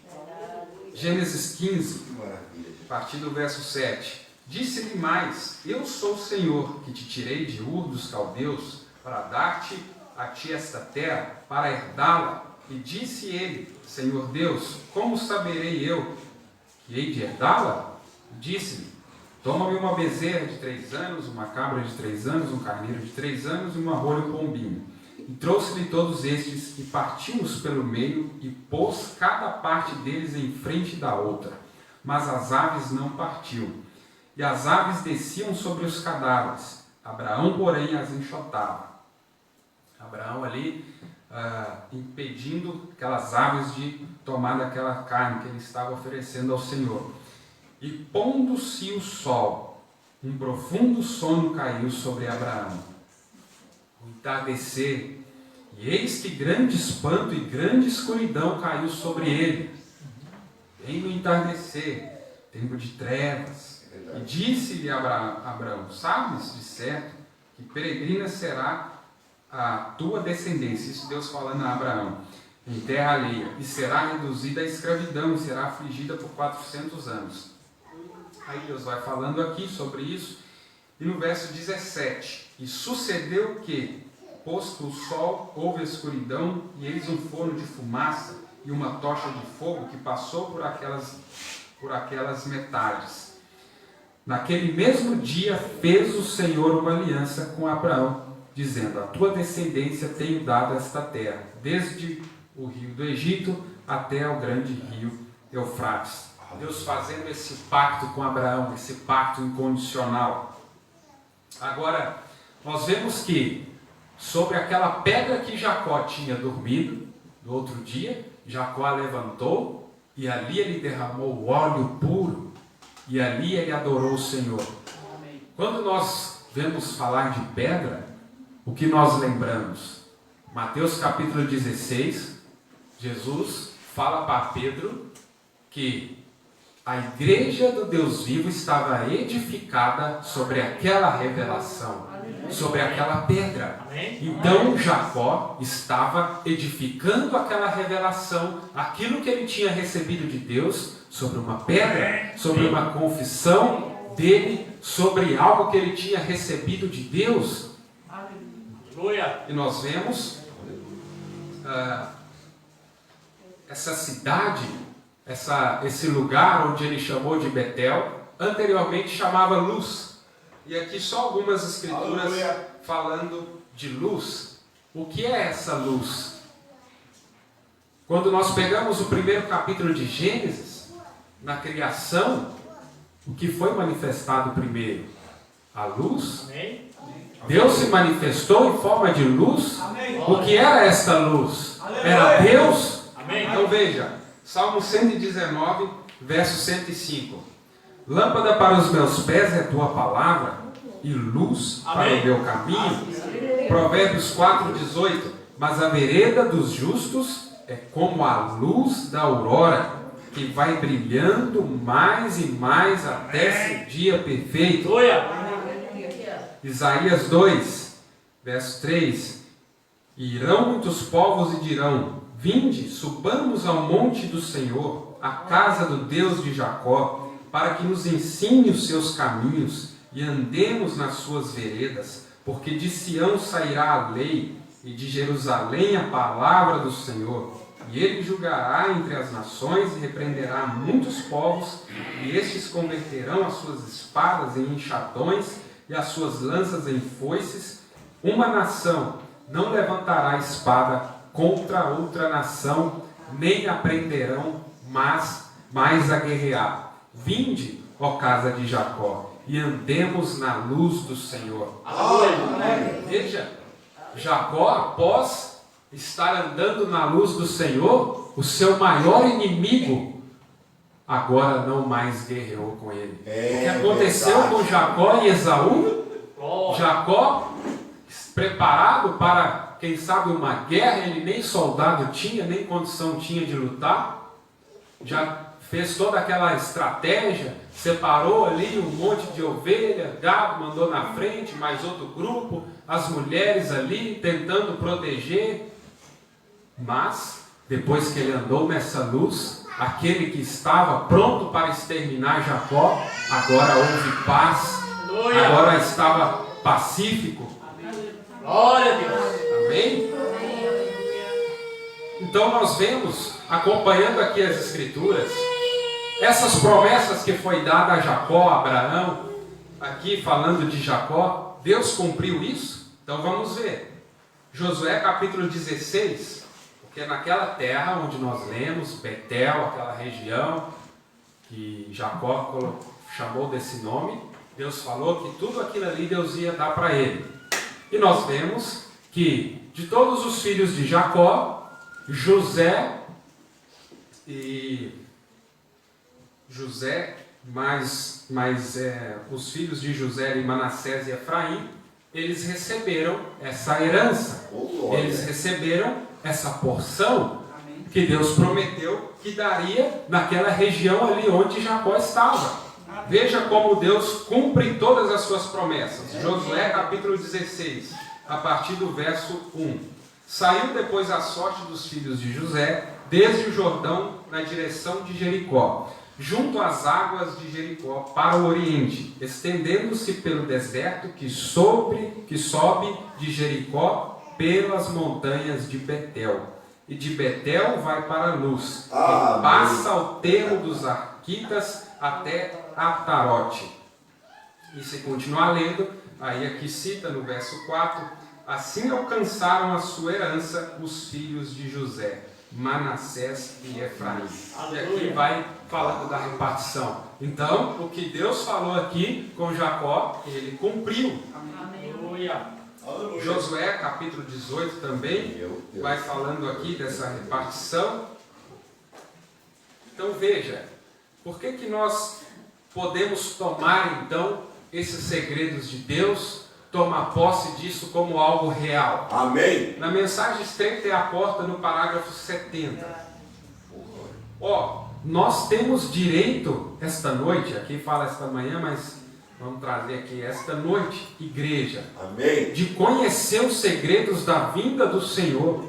Gênesis 15, Que maravilha. a partir do verso 7. Disse-lhe mais: eu sou o Senhor, que te tirei de Ur dos Caldeus, para dar-te a ti esta terra, para herdá-la. E disse ele: Senhor Deus, como saberei eu que hei de herdá-la? Disse-lhe: toma-me uma bezerra de 3 anos, uma cabra de 3 anos, um carneiro de 3 anos e uma rola e um pombinho. E trouxe-lhe todos estes, e partiu-os pelo meio, e pôs cada parte deles em frente da outra. Mas as aves não partiu. E as aves desciam sobre os cadáveres. Abraão, porém, as enxotava. Abraão ali impedindo aquelas aves de tomar daquela carne que ele estava oferecendo ao Senhor. E pondo-se o sol, um profundo sono caiu sobre Abraão. O entardecer, e eis que grande espanto e grande escuridão caiu sobre ele. Bem no entardecer, tempo de trevas. E disse-lhe Abraão: sabes de certo que peregrina será a tua descendência, isso Deus falando a Abraão, em terra alheia, e será reduzida à escravidão, e será afligida por 400 anos. Aí Deus vai falando aqui sobre isso, e no verso 17, e sucedeu que, posto o sol, houve escuridão, e eis um forno de fumaça, e uma tocha de fogo que passou por aquelas metades. Naquele mesmo dia fez o Senhor uma aliança com Abraão, dizendo: a tua descendência tenho dado esta terra, desde o rio do Egito até ao grande rio Eufrates. Deus fazendo esse pacto com Abraão, esse pacto incondicional. Agora, nós vemos que sobre aquela pedra que Jacó tinha dormido, no outro dia, Jacó levantou e ali ele derramou óleo puro e ali ele adorou o Senhor. Quando nós vemos falar de pedra, o que nós lembramos? Mateus capítulo 16, Jesus fala para Pedro que a igreja do Deus vivo estava edificada sobre aquela revelação, sobre aquela pedra. Então Jacó estava edificando aquela revelação, aquilo que ele tinha recebido de Deus, sobre uma pedra, sobre uma confissão dele, sobre algo que ele tinha recebido de Deus. E nós vemos essa cidade, esse lugar onde ele chamou de Betel, anteriormente chamava Luz. E aqui só algumas escrituras falando de luz. O que é essa luz? Quando nós pegamos o primeiro capítulo de Gênesis, na criação, o que foi manifestado primeiro? A luz. Amém. Deus se manifestou em forma de luz. O que era esta luz? Era Deus. Então veja, Salmo 119, verso 105. Lâmpada para os meus pés é a tua palavra, e luz para o meu caminho. Provérbios 4, 18. Mas a vereda dos justos é como a luz da aurora, que vai brilhando mais e mais até ser dia perfeito. Isaías 2, verso 3. Irão muitos povos e dirão: vinde, subamos ao monte do Senhor, à casa do Deus de Jacó, para que nos ensine os seus caminhos e andemos nas suas veredas, porque de Sião sairá a lei e de Jerusalém a palavra do Senhor. E ele julgará entre as nações e repreenderá muitos povos, e estes converterão as suas espadas em enxadões e as suas lanças em foices. Uma nação não levantará espada contra outra nação, nem aprenderão mais a guerrear. Vinde, ó casa de Jacó, e andemos na luz do Senhor. Veja, Jacó, após estar andando na luz do Senhor, o seu maior inimigo agora não mais guerreou com ele. O que aconteceu com Jacó e Esaú? Jacó, preparado para, quem sabe, uma guerra, ele nem soldado tinha, nem condição tinha de lutar, já fez toda aquela estratégia, separou ali um monte de ovelha, gado, mandou na frente, mais outro grupo, as mulheres ali tentando proteger. Mas, depois que ele andou nessa luz, aquele que estava pronto para exterminar Jacó, agora houve paz, agora estava pacífico. Glória a Deus. Amém? Então nós vemos, acompanhando aqui as Escrituras, essas promessas que foi dada a Jacó, a Abraão, aqui falando de Jacó, Deus cumpriu isso? Então vamos ver. Josué capítulo 16, porque naquela terra onde nós lemos, Betel, aquela região que Jacó chamou desse nome, Deus falou que tudo aquilo ali Deus ia dar para ele. E nós vemos que de todos os filhos de Jacó, os filhos de José e Manassés e Efraim, eles receberam essa herança, eles receberam essa porção que Deus prometeu que daria naquela região ali onde Jacó estava. Veja como Deus cumpre todas as suas promessas. Josué capítulo 16, a partir do verso 1. Saiu depois a sorte dos filhos de José, desde o Jordão na direção de Jericó, junto às águas de Jericó, para o oriente, estendendo-se pelo deserto que sobe de Jericó pelas montanhas de Betel. E de Betel vai para Luz, e passa ao termo dos Arquitas até Atarote. E se continuar lendo, aí aqui cita no verso 4, assim alcançaram a sua herança os filhos de José, Manassés e Efraim. E aqui vai falando da repartição. Então, o que Deus falou aqui com Jacó, ele cumpriu. Aleluia. Josué capítulo 18 também vai falando aqui dessa repartição. Então veja, por que nós podemos tomar então esses segredos de Deus, tomar posse disso como algo real? Amém. Na mensagem Estreita é a Porta, no parágrafo 70. Nós temos direito esta noite, aqui fala esta manhã, mas vamos trazer aqui esta noite, igreja, amém, de conhecer os segredos da vinda do Senhor,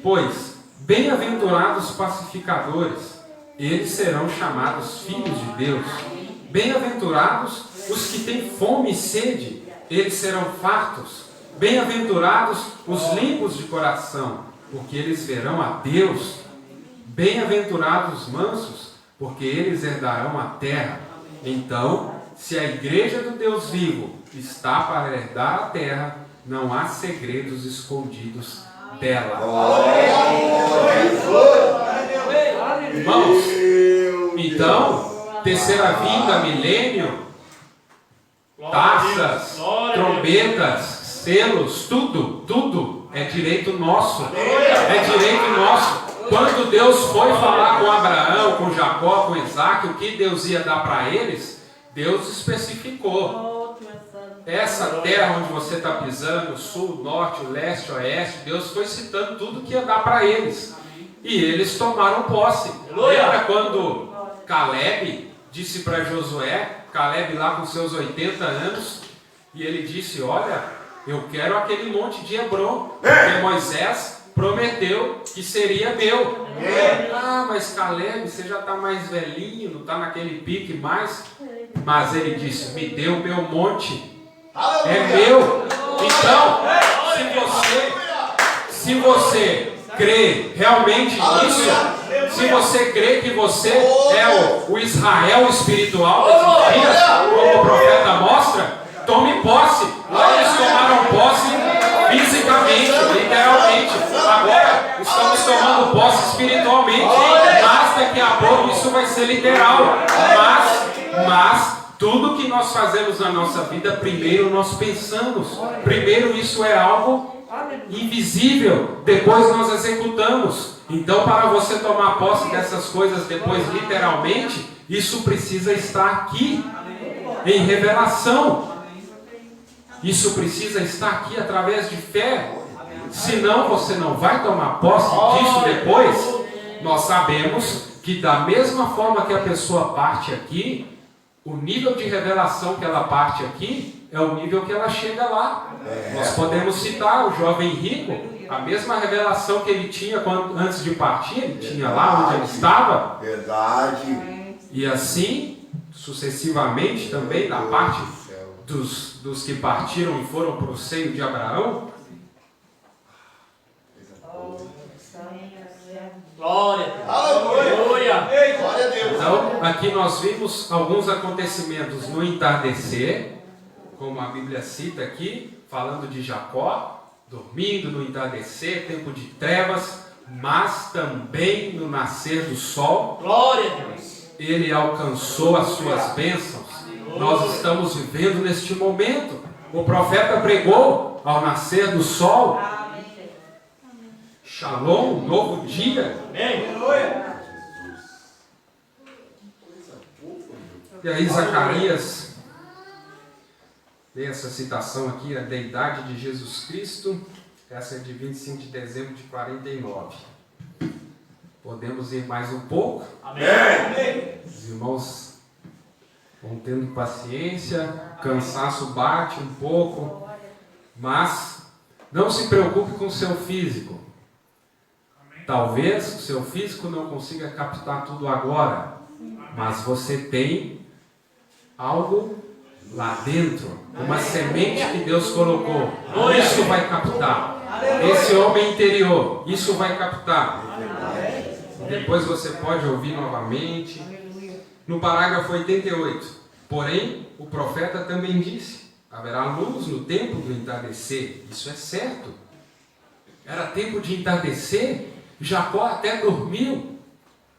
pois bem-aventurados pacificadores, eles serão chamados filhos de Deus. Bem-aventurados os que têm fome e sede, eles serão fartos. Bem-aventurados os limpos de coração, porque eles verão a Deus. Bem-aventurados os mansos, porque eles herdarão a terra. Então, se a igreja do Deus vivo está para herdar a terra, não há segredos escondidos dela. Irmãos, então, terceira vinda, milênio, taças, trombetas, selos, tudo é direito nosso. É direito nosso. Quando Deus foi falar com Abraão, com Jacó, com Isaac, o que Deus ia dar para eles, Deus especificou. Essa terra onde você está pisando, o sul, o norte, o leste, o oeste, Deus foi citando tudo que ia dar para eles. e eles tomaram posse. Aleluia. Lembra quando Caleb disse para Josué, Caleb lá com seus 80 anos, e ele disse: olha, eu quero aquele monte de Hebron, porque Moisés prometeu que seria meu. Ah, mas Caleb, você já está mais velhinho, não está naquele pique mais. Mas ele disse: me dê o meu monte, é meu. Então, se você crê realmente nisso, se você crê que você é o Israel espiritual desses dias, como o profeta mostra, tome posse. Lá eles tomaram posse fisicamente, literalmente. Agora estamos tomando posse espiritualmente, mas daqui a pouco isso vai ser literal. Mas tudo que nós fazemos na nossa vida, primeiro nós pensamos. Primeiro isso é algo invisível, depois nós executamos. Então, para você tomar posse dessas coisas depois literalmente, isso precisa estar aqui em revelação. Isso precisa estar aqui através de fé. Senão você não vai tomar posse disso depois. Nós sabemos que da mesma forma que a pessoa parte aqui, o nível de revelação que ela parte aqui é o nível que ela chega lá. Nós podemos citar o jovem rico, a mesma revelação que ele tinha antes de partir, ele tinha lá onde ele estava. Verdade. E assim, sucessivamente também, da parte dos que partiram e foram para o seio de Abraão. Glória. Aleluia. Glória a Deus. Então, aqui nós vimos alguns acontecimentos no entardecer, como a Bíblia cita aqui, falando de Jacó, dormindo no entardecer, tempo de trevas, mas também no nascer do sol. Glória a Deus. Ele alcançou as suas bênçãos. Nós estamos vivendo neste momento. O profeta pregou ao nascer do sol. Shalom, um novo dia. Amém. E aí Zacarias tem essa citação aqui, a deidade de Jesus Cristo. Essa é de 25 de dezembro de 49. Podemos ir mais um pouco? Amém. Os irmãos vão tendo paciência, cansaço bate um pouco, mas não se preocupe com o seu físico. Talvez o seu físico não consiga captar tudo agora, mas você tem algo lá dentro, uma semente que Deus colocou. Isso vai captar. Esse homem interior, isso vai captar. Depois você pode ouvir novamente. No parágrafo 88, porém, o profeta também disse: haverá luz no tempo do entardecer. Isso é certo. Era tempo de entardecer. Jacó até dormiu,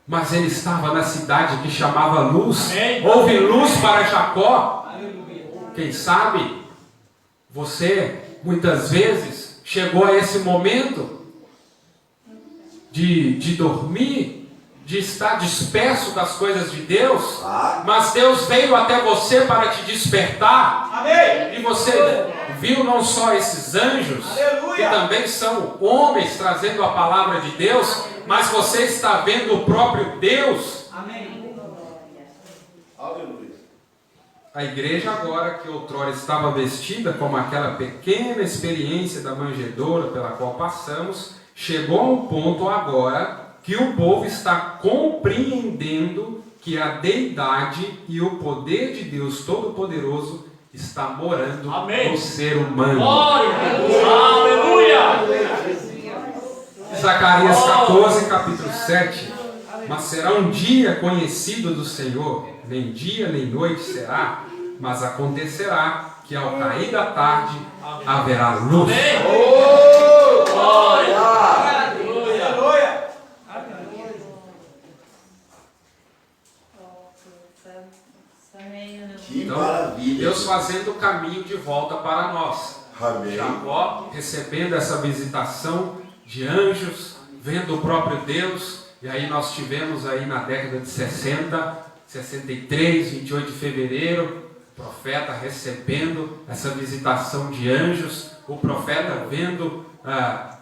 mas ele estava na cidade que chamava Luz. Houve luz para Jacó. Quem sabe você muitas vezes chegou a esse momento de dormir, de estar disperso das coisas de Deus, mas Deus veio até você para te despertar. Amém. E você viu não só esses anjos, que também são homens trazendo a palavra de Deus, mas você está vendo o próprio Deus. Amém. Aleluia. A igreja agora, que outrora estava vestida como aquela pequena experiência da manjedoura pela qual passamos, chegou a um ponto agora que o povo está compreendendo que a deidade e o poder de Deus Todo-Poderoso está morando no ser humano. Glória a Deus. Aleluia. Zacarias 14, capítulo 7. Mas será um dia conhecido do Senhor, nem dia nem noite será, mas acontecerá que ao cair da tarde haverá luz. Glória. Aleluia. Que Então, maravilha. Deus fazendo o caminho de volta para nós. Amém. Jacó recebendo essa visitação de anjos, vendo o próprio Deus. E aí nós tivemos aí na década de 60, 63, 28 de fevereiro, o profeta recebendo essa visitação de anjos, o profeta vendo a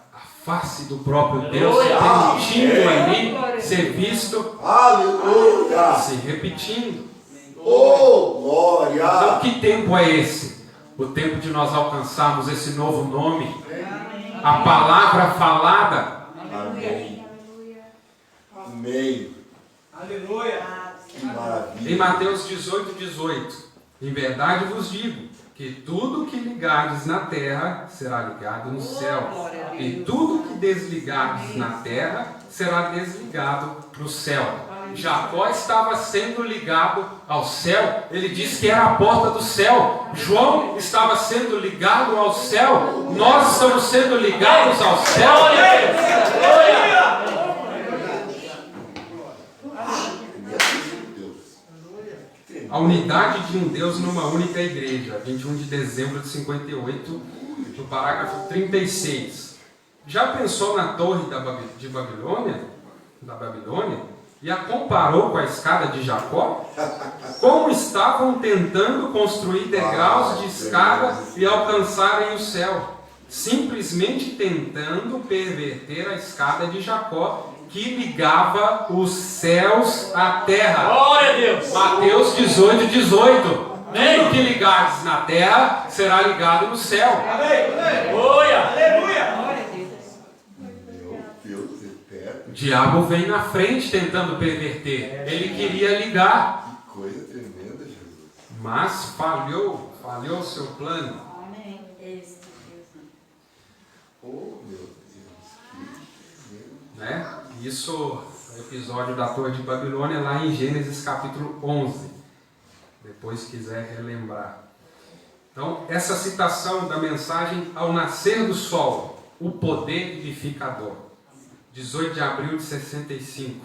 face do próprio Deus, Aleluia. repetindo ali, ser visto, Aleluia. se repetindo. Oh, Então, glória. que tempo é esse? O tempo de nós alcançarmos esse novo nome, a palavra falada. Amém. Amém. Aleluia. Que maravilha. Em Mateus 18:18, em verdade vos digo que tudo que ligardes na terra será ligado no céu, e tudo que desligardes na terra será desligado no céu. Jacó estava sendo ligado ao céu, ele disse que era a porta do céu. João estava sendo ligado ao céu, nós estamos sendo ligados ao céu. A unidade de um Deus numa única igreja, 21 de dezembro de 58, no parágrafo 36. Já pensou na torre de Babilônia, da Babilônia, e a comparou com a escada de Jacó? Como estavam tentando construir degraus de escada e alcançarem o céu, simplesmente tentando perverter a escada de Jacó, que ligava os céus à terra. Glória a Deus. Mateus 18:18. Amém. Tudo que ligares na terra será ligado no céu. Aleluia. Aleluia. Meu Deus eterno. O diabo vem na frente tentando perverter. Ele queria ligar, Que coisa tremenda, Jesus. mas falhou o seu plano. Oh, meu Deus. Que tremendo. Né? Isso é o episódio da Torre de Babilônia lá em Gênesis capítulo 11. Depois quiser relembrar. Então, essa citação da mensagem ao nascer do sol, o poder vivificador. 18 de abril de 65.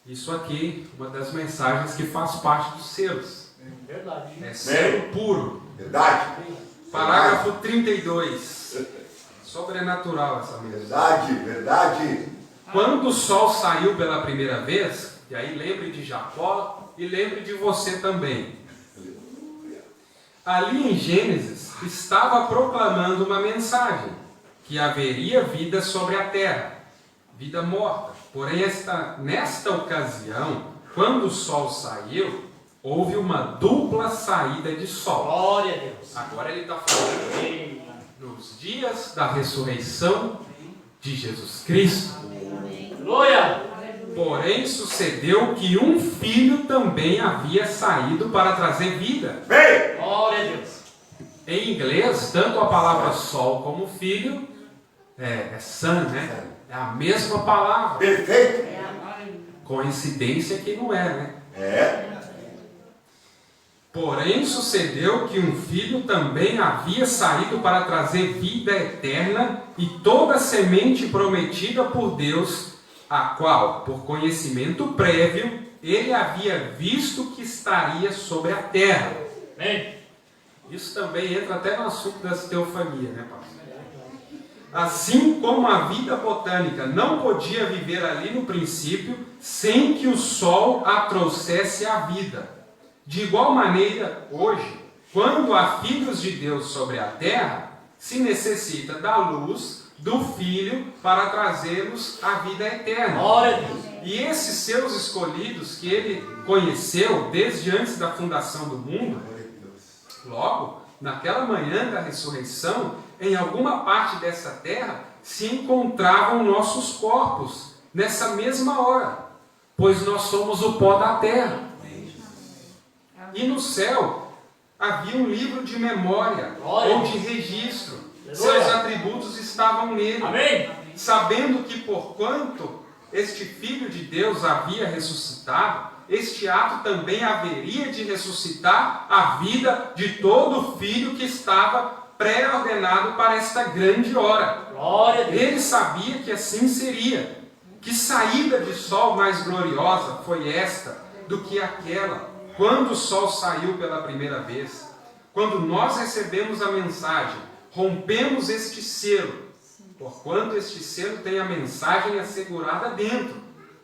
Isso aqui, uma das mensagens que faz parte dos selos. Verdade. É selo puro. Verdade. Parágrafo 32. Sobrenatural essa mensagem. Verdade. Verdade. Quando o sol saiu pela primeira vez, e aí lembre de Jacó e lembre de você também. Ali em Gênesis estava proclamando uma mensagem, que haveria vida sobre a terra, vida morta. Porém, nesta ocasião, quando o sol saiu, houve uma dupla saída de sol. Glória a Deus. Agora ele está falando Eita. nos dias da ressurreição de Jesus Cristo. Aleluia. Porém, sucedeu que um filho também havia saído para trazer vida. Vem. Glória a Deus. Em inglês, tanto a palavra sol como filho é sun, né? É a mesma palavra. Perfeito. Coincidência que não é, né? É. Porém, sucedeu que um filho também havia saído para trazer vida eterna e toda a semente prometida por Deus, a qual, por conhecimento prévio, ele havia visto que estaria sobre a terra. Amém. Isso também entra até no assunto das teofanias, né, pastor? Assim como a vida botânica não podia viver ali no princípio, sem que o sol a trouxesse à vida. De igual maneira, hoje, quando há filhos de Deus sobre a terra, se necessita da luz do Filho para trazê-los à vida eterna. Glória a Deus. E esses seus escolhidos que ele conheceu desde antes da fundação do mundo, logo, naquela manhã da ressurreição, em alguma parte dessa terra se encontravam nossos corpos, nessa mesma hora, pois nós somos o pó da terra. E no céu havia um livro de memória, ou de registro. Seus atributos estavam nele. Amém. Sabendo que porquanto este Filho de Deus havia ressuscitado, este ato também haveria de ressuscitar a vida de todo filho que estava pré-ordenado para esta grande hora. Glória a Deus. Ele sabia que assim seria. Que saída de sol mais gloriosa foi esta do que aquela, quando o sol saiu pela primeira vez? Quando nós recebemos a mensagem, rompemos este selo, porquanto este selo tem a mensagem assegurada dentro.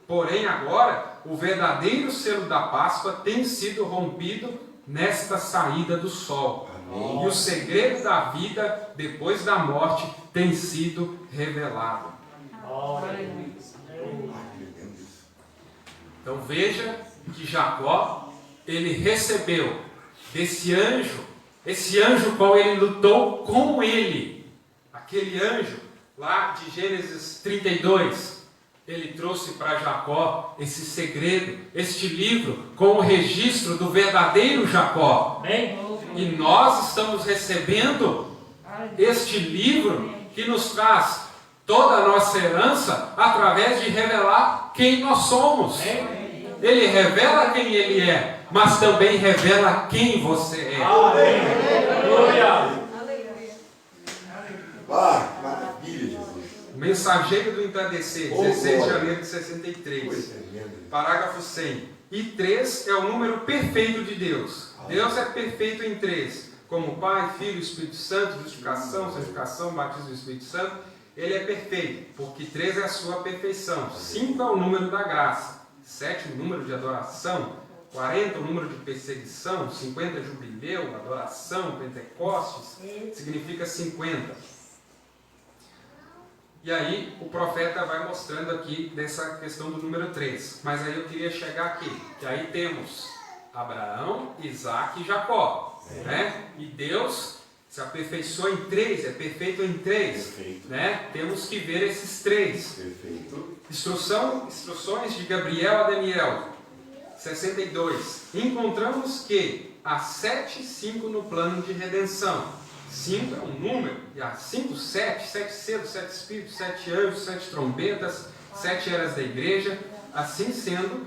Porém, agora, o verdadeiro selo da Páscoa tem sido rompido nesta saída do sol. E o segredo da vida depois da morte tem sido revelado. Glória a Deus. Então veja que Jacó, ele recebeu desse anjo, esse anjo qual ele lutou com ele, aquele anjo lá de Gênesis 32, ele trouxe para Jacó esse segredo, este livro com o registro do verdadeiro Jacó. Amém? E nós estamos recebendo este livro que nos traz toda a nossa herança através de revelar quem nós somos. Ele revela quem ele é, mas também revela quem você é. Aleluia. Maravilha, Jesus. O mensageiro do entardecer, 16 de janeiro de 63. Coisa tremenda. Parágrafo 100. E 3 é o número perfeito de Deus. Deus é perfeito em 3. Como Pai, Filho, Espírito Santo, justificação, santificação, batismo do Espírito Santo. Ele é perfeito, porque 3 é a sua perfeição. 5 é o número da graça. 7 o número de adoração. 40 o número de perseguição. 50 jubileu, adoração, Pentecostes. Significa 50. E aí o profeta vai mostrando aqui dessa questão do número 3. Mas aí eu queria chegar aqui, que aí temos Abraão, Isaac e Jacó. Né? E Deus se aperfeiçoou em 3, é perfeito em 3. Perfeito. Né? Temos que ver esses 3. Perfeito. Instruções de Gabriel a Daniel, 62. Encontramos que há 7 e 5 no plano de redenção. 5 é um número, e há 5, 7 selos, 7 espíritos, 7 anjos, 7 trombetas, 7 eras da igreja. Assim sendo,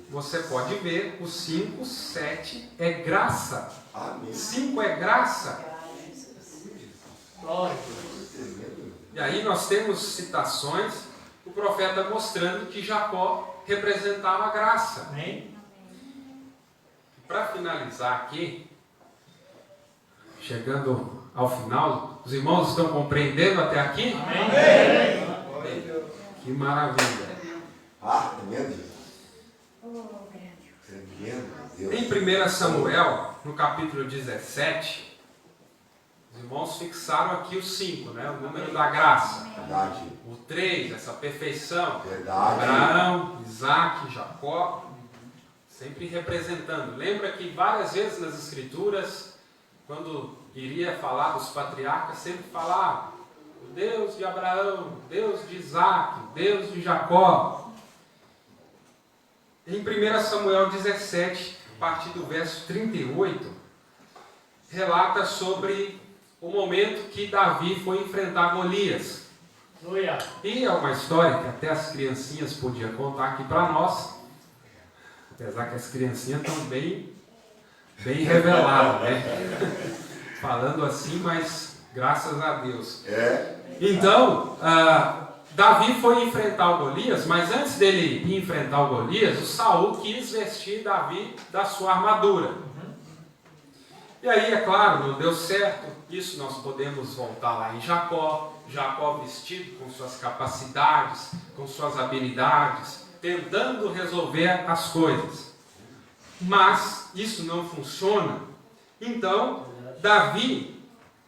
você pode ver, o 5, 7 é graça. Amém. 5 é graça. Glória. E aí nós temos citações, o profeta mostrando que Jacó representava a graça. Amém? Para finalizar aqui, chegando ao final, os irmãos estão compreendendo até aqui? Amém. Que maravilha! Tremendo. Tremendo, Deus. Em 1 Samuel, no capítulo 17, os irmãos fixaram aqui o 5, né? O número da graça. Verdade. O 3, essa perfeição. Verdade. Abraão, Isaac, Jacó, sempre representando. Lembra que várias vezes nas Escrituras, quando iria falar dos patriarcas, sempre falava o Deus de Abraão, o Deus de Isaac, o Deus de Jacó. Em 1 Samuel 17, a partir do verso 38, relata sobre o momento que Davi foi enfrentar Golias. Aleluia. E é uma história que até as criancinhas podiam contar aqui para nós, apesar que as criancinhas estão bem reveladas, né? Falando assim, mas graças a Deus. Então, Davi foi enfrentar o Golias, mas antes dele ir enfrentar o Golias, o Saul quis vestir Davi da sua armadura. E aí, é claro, não deu certo. Isso nós podemos voltar lá em Jacó. Jacó vestido com suas capacidades, com suas habilidades, tentando resolver as coisas. Mas isso não funciona. Então, Davi,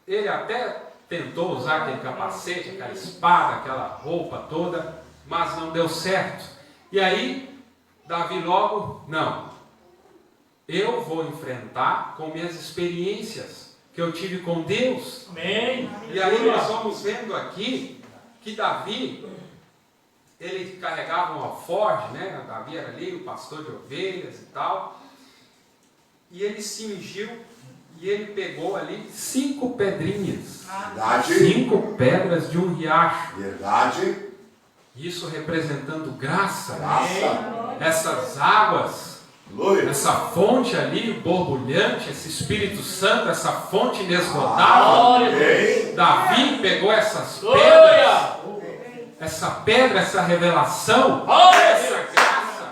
ele até tentou usar aquele capacete, aquela espada, aquela roupa toda, mas não deu certo. E aí, Davi logo, não, eu vou enfrentar com minhas experiências que eu tive com Deus. Amém. E aí nós vamos vendo aqui que Davi, ele carregava um alforje, né? Davi era ali o pastor de ovelhas e tal, e ele cingiu e ele pegou ali 5 pedrinhas. Verdade. 5 pedras de um riacho. Verdade. Isso representando graça. Graça. Essas águas, Glória. essa fonte ali, borbulhante, esse Espírito Santo, essa fonte inesgotável. Glória a Deus. Davi pegou essas pedras, Glória. essa pedra, essa revelação, Glória a essa Deus. graça.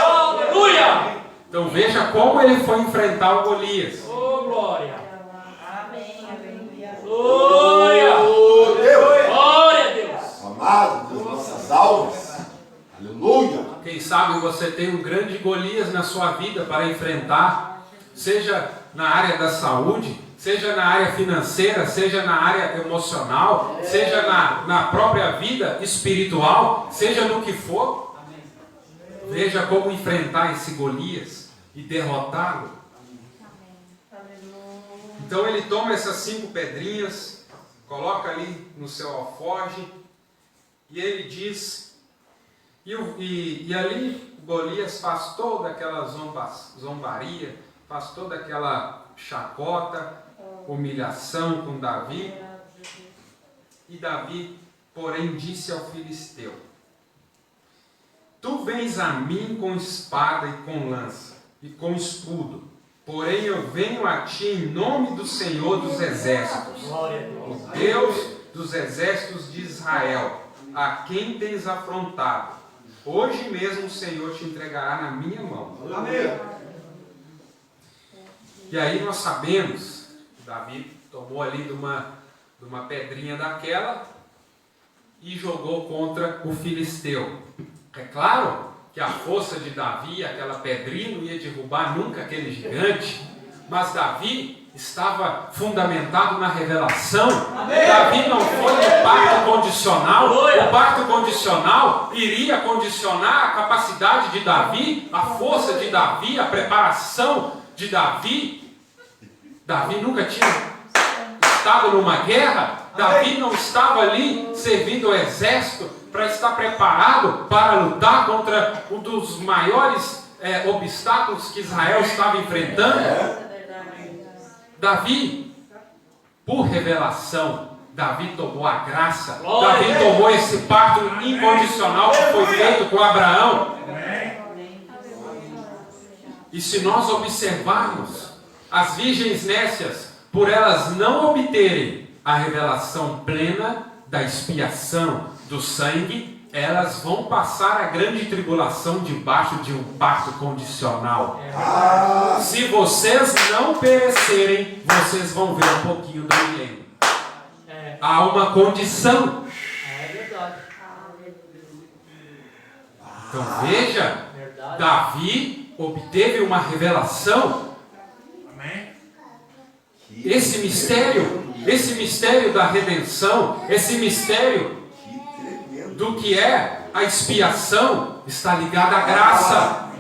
Aleluia. Então veja como ele foi enfrentar o Golias. Oh, glória. Amém. Aleluia. Glória. Oh, Deus. Glória a Deus. Amado das nossas almas. Aleluia. Quem sabe você tem um grande Golias na sua vida para enfrentar, seja na área da saúde, seja na área financeira, seja na área emocional, seja na própria vida espiritual, seja no que for. Veja como enfrentar esse Golias e derrotá-lo. Então ele toma essas 5 pedrinhas, coloca ali no seu alforje, e ele diz, e ali Golias faz toda aquela zombaria, faz toda aquela chacota, humilhação com Davi. E Davi, porém, disse ao filisteu: Tu vens a mim com espada e com lança e com escudo, porém eu venho a ti em nome do Senhor dos exércitos, o Deus dos exércitos de Israel, a quem tens afrontado. Hoje mesmo o Senhor te entregará na minha mão. Amém. E aí nós sabemos que Davi tomou ali de uma pedrinha daquela e jogou contra o filisteu. É claro que a força de Davi, aquela pedrinha, não ia derrubar nunca aquele gigante, mas Davi estava fundamentado na revelação. Amém. Davi não foi no pacto condicional. O pacto condicional iria condicionar a capacidade de Davi, a força de Davi, a preparação de Davi. Davi nunca tinha estado numa guerra. Davi não estava ali servindo o exército para estar preparado para lutar contra um dos maiores obstáculos que Israel estava enfrentando. Davi, por revelação, Davi tomou a graça. Davi tomou esse pacto incondicional que foi feito com Abraão. E se nós observarmos as virgens nécias, por elas não obterem a revelação plena da expiação do sangue, elas vão passar a grande tribulação debaixo de um pacto condicional. Se vocês não perecerem, vocês vão ver um pouquinho do milênio. Há uma condição. É verdade. Então veja, Davi obteve uma revelação. Esse mistério da redenção, esse mistério do que é a expiação, está ligado à graça.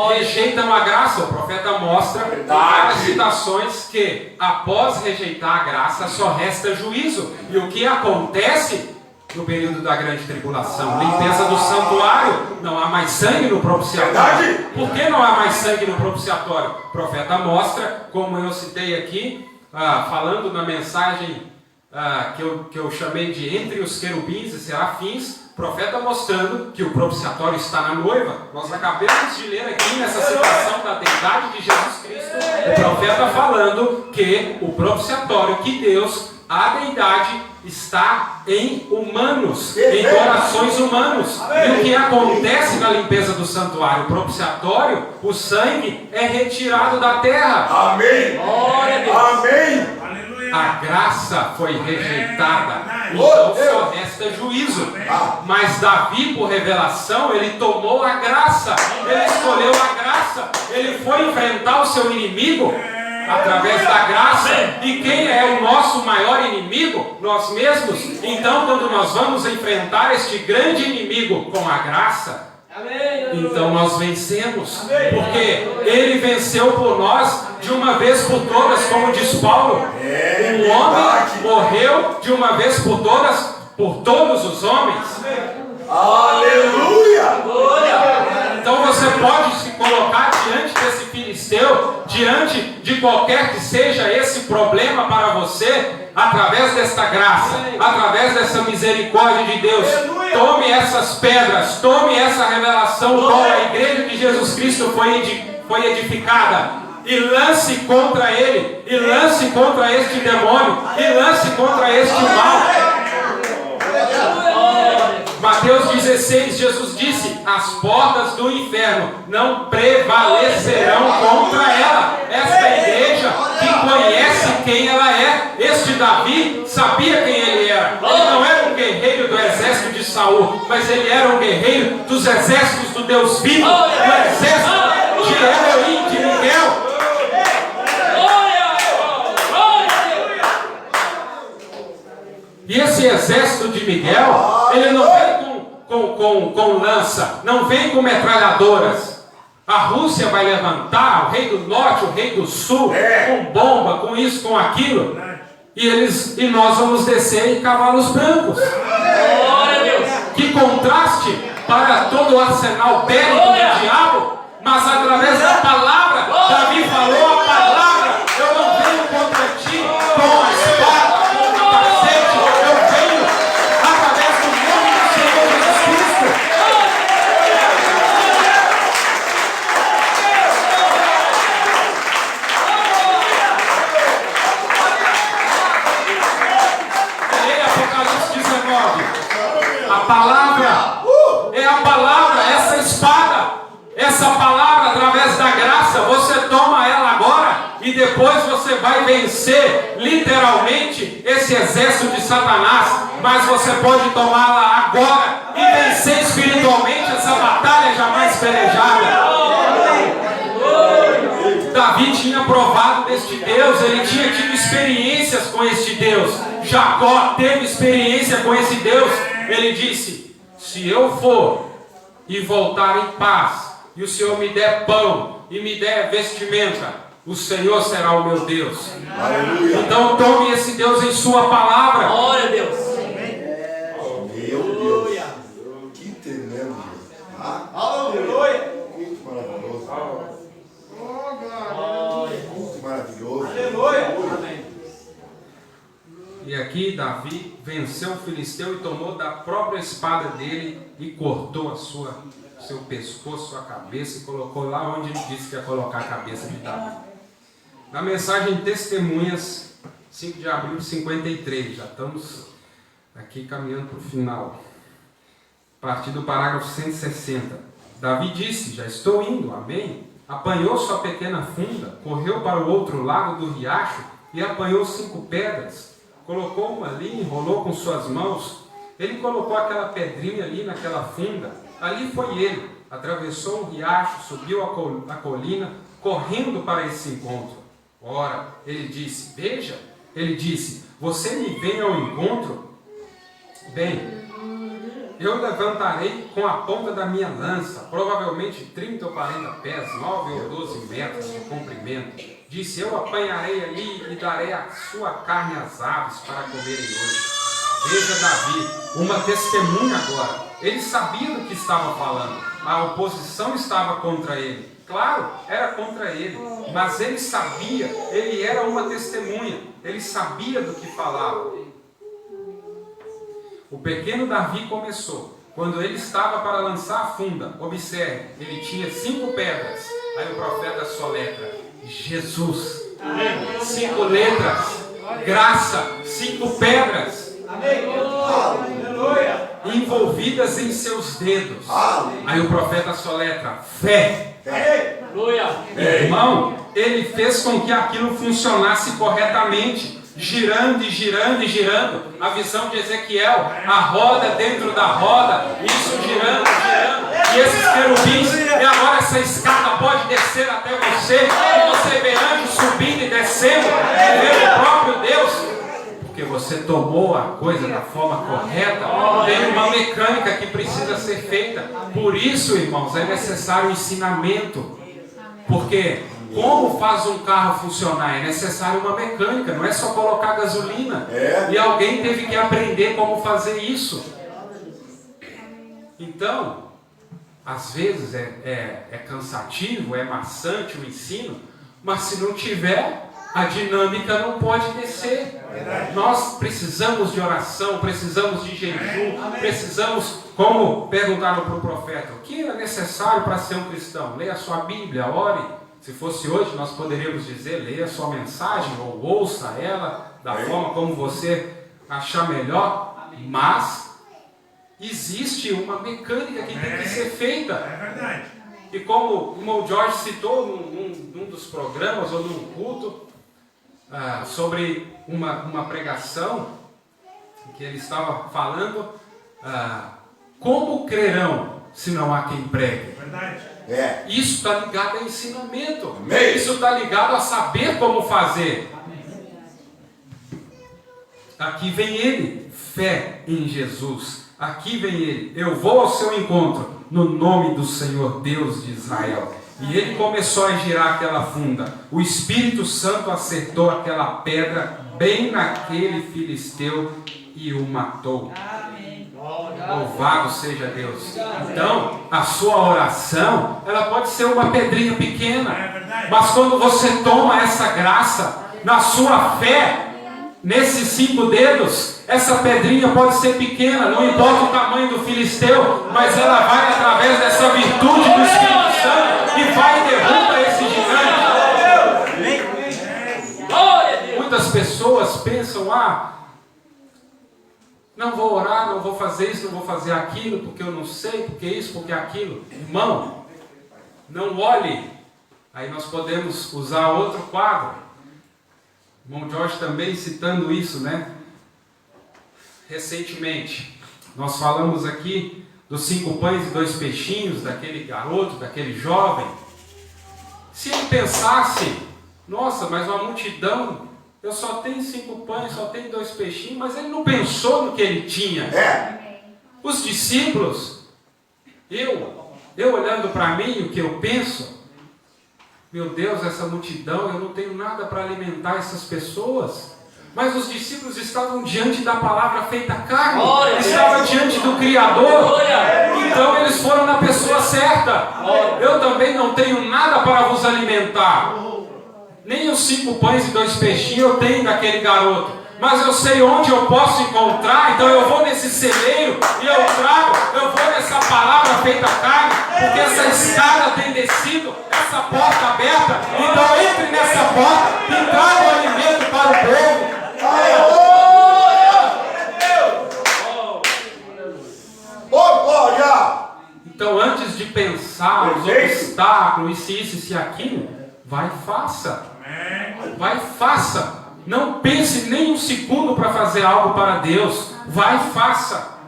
Rejeitam a graça. O profeta mostra várias citações que após rejeitar a graça só resta juízo. E o que acontece no período da grande tribulação? Limpeza do santuário. Não há mais sangue no propiciatório. Por que não há mais sangue no propiciatório? O profeta mostra, como eu citei aqui, falando na mensagem que eu chamei de Entre os Querubins e Serafins, profeta mostrando que o propiciatório está na noiva. Nós acabamos de ler aqui nessa citação da deidade de Jesus Cristo, o profeta falando que o propiciatório, que Deus, a deidade, está em humanos, em corações humanos. E o que acontece na limpeza do santuário? O propiciatório, o sangue é retirado da terra. Amém. Glória a Deus. Amém. A graça foi rejeitada, então só resta juízo. Mas Davi, por revelação, ele tomou a graça, ele escolheu a graça, ele foi enfrentar o seu inimigo através da graça. E quem é o nosso maior inimigo? Nós mesmos. Então, quando nós vamos enfrentar este grande inimigo com a graça, então nós vencemos, porque ele venceu por nós de uma vez por todas, como diz Paulo. O homem morreu de uma vez por todas, por todos os homens. Aleluia! Então você pode se colocar diante desse filisteu, diante de qualquer que seja esse problema para você, através desta graça, através dessa misericórdia de Deus. Tome essas pedras, tome essa revelação qual a igreja de Jesus Cristo foi edificada, e lance contra ele, e lance contra este demônio, e lance contra este mal. Mateus 16, Jesus disse: as portas do inferno não prevalecerão contra ela. Esta igreja que conhece quem ela é. Este Davi sabia quem ele era. Ele não era um guerreiro do exército de Saul, mas ele era um guerreiro dos exércitos do Deus vivo, do exército de Elohim, de Miguel. E esse exército de Miguel, ele não vem com lança, não vem com metralhadoras. A Rússia vai levantar, o rei do norte, o rei do sul, com bomba, com isso, com aquilo. E nós vamos descer em cavalos brancos. Glória a Deus. Que contraste para todo o arsenal bélico do diabo, mas através da palavra, Davi falou a palavra: eu não venho contra ti com a espada, com o capacete, eu venho através do nome do Senhor Jesus Cristo. Leia Apocalipse 19. A palavra é a palavra, essa espada, essa palavra através da graça, você toma ela agora e depois você vai vencer literalmente esse exército de Satanás, mas você pode tomá-la agora e vencer espiritualmente essa batalha jamais pelejada. Davi tinha provado deste Deus, ele tinha tido experiências com este Deus. Jacó teve experiência com esse Deus. Ele disse: se eu for e voltar em paz, e o Senhor me der pão e me der vestimenta, o Senhor será o meu Deus. Aleluia. Então tome esse Deus em sua palavra. Glória a Deus. Meu Deus. Que tremendo. Aleluia. Muito maravilhoso. Muito maravilhoso. Aleluia. E aqui Davi venceu o filisteu e tomou da própria espada dele e cortou seu pescoço, sua cabeça, e colocou lá onde ele disse que ia colocar a cabeça de Davi. Na mensagem Testemunhas, 5 de abril de 53, já estamos aqui caminhando para o final. A partir do parágrafo 160. Davi disse: já estou indo, amém? Apanhou sua pequena funda, correu para o outro lado do riacho e apanhou 5 pedras. Colocou uma ali, enrolou com suas mãos. Ele colocou aquela pedrinha ali naquela funda. Ali foi ele. Atravessou o riacho, subiu a colina, correndo para esse encontro. Ora, ele disse: veja, ele disse: você me vem ao encontro? Bem, eu levantarei com a ponta da minha lança, provavelmente 30 ou 40 pés, 9 ou 12 metros de comprimento. Disse: eu apanharei ali e darei a sua carne às aves para comerem hoje. Veja Davi, uma testemunha agora. Ele sabia do que estava falando. A oposição estava contra ele. Claro, era contra ele. Mas ele sabia, ele era uma testemunha. Ele sabia do que falava. O pequeno Davi começou. Quando ele estava para lançar a funda, observe, ele tinha 5 pedras. Aí o profeta soletra: Jesus. 5 letras. Graça. 5 pedras. Aleluia. Envolvidas em seus dedos. Aí o profeta soletra: fé. Aleluia. Irmão, ele fez com que aquilo funcionasse corretamente, girando e girando e girando. A visão de Ezequiel, a roda dentro da roda, isso girando, girando. E esses querubins, e agora essa escada pode descer até você, e você vê anjos subindo e descendo, e vê o próprio Deus. Porque você tomou a coisa da forma correta. Tem uma mecânica que precisa ser feita. Por isso, irmãos, é necessário ensinamento. Porque como faz um carro funcionar? É necessário uma mecânica, não é só colocar gasolina. E alguém teve que aprender como fazer isso. Então, às vezes é cansativo, é maçante o ensino, mas se não tiver, a dinâmica não pode descer. Nós precisamos de oração, precisamos de jejum, precisamos, como perguntaram para o profeta, o que é necessário para ser um cristão? Leia a sua Bíblia, ore. Se fosse hoje, nós poderíamos dizer: leia a sua mensagem ou ouça ela da forma como você achar melhor. Mas existe uma mecânica que tem que ser feita. É verdade. E como o irmão Jorge citou num dos programas ou num culto, sobre uma pregação que ele estava falando, como crerão se não há quem pregue? Verdade. Isso está ligado a ensinamento. Amém. Isso está ligado a saber como fazer. Aqui vem ele, fé em Jesus. Aqui vem ele, eu vou ao seu encontro, no nome do Senhor Deus de Israel. E ele começou a girar aquela funda. O Espírito Santo acertou aquela pedra bem naquele filisteu e o matou. Amém. Louvado seja Deus. Então, a sua oração, ela pode ser uma pedrinha pequena, mas quando você toma essa graça na sua fé, nesses 5 dedos, essa pedrinha pode ser pequena, não importa o tamanho do filisteu, mas ela vai através dessa virtude do Espírito Santo e vai e derruba esse gigante. Muitas pessoas pensam, não vou orar, não vou fazer isso, não vou fazer aquilo, porque eu não sei, porque isso, porque aquilo. Irmão, não olhe. Aí nós podemos usar outro quadro. O irmão Jorge também citando isso, né? Recentemente, nós falamos aqui dos 5 pães e 2 peixinhos, daquele garoto, daquele jovem. Se ele pensasse, nossa, mas uma multidão, eu só tenho 5 pães, só tenho 2 peixinhos, mas ele não pensou no que ele tinha. Os discípulos, eu olhando para mim, o que eu penso, meu Deus, essa multidão, eu não tenho nada para alimentar essas pessoas. Mas os discípulos estavam diante da palavra feita carne, estavam diante do Criador. Então eles foram na pessoa certa. Eu também não tenho nada para vos alimentar. Nem os 5 pães e 2 peixinhos eu tenho daquele garoto. Mas eu sei onde eu posso encontrar, então eu vou nesse celeiro e eu vou nessa palavra feita carne, porque essa escada tem descido, essa porta aberta, então entre nessa porta e traga o alimento para o povo. Então antes de pensar os obstáculos, se isso e se aquilo, vai e faça. Vai e faça. Não pense nem um segundo para fazer algo para Deus. Vai e faça.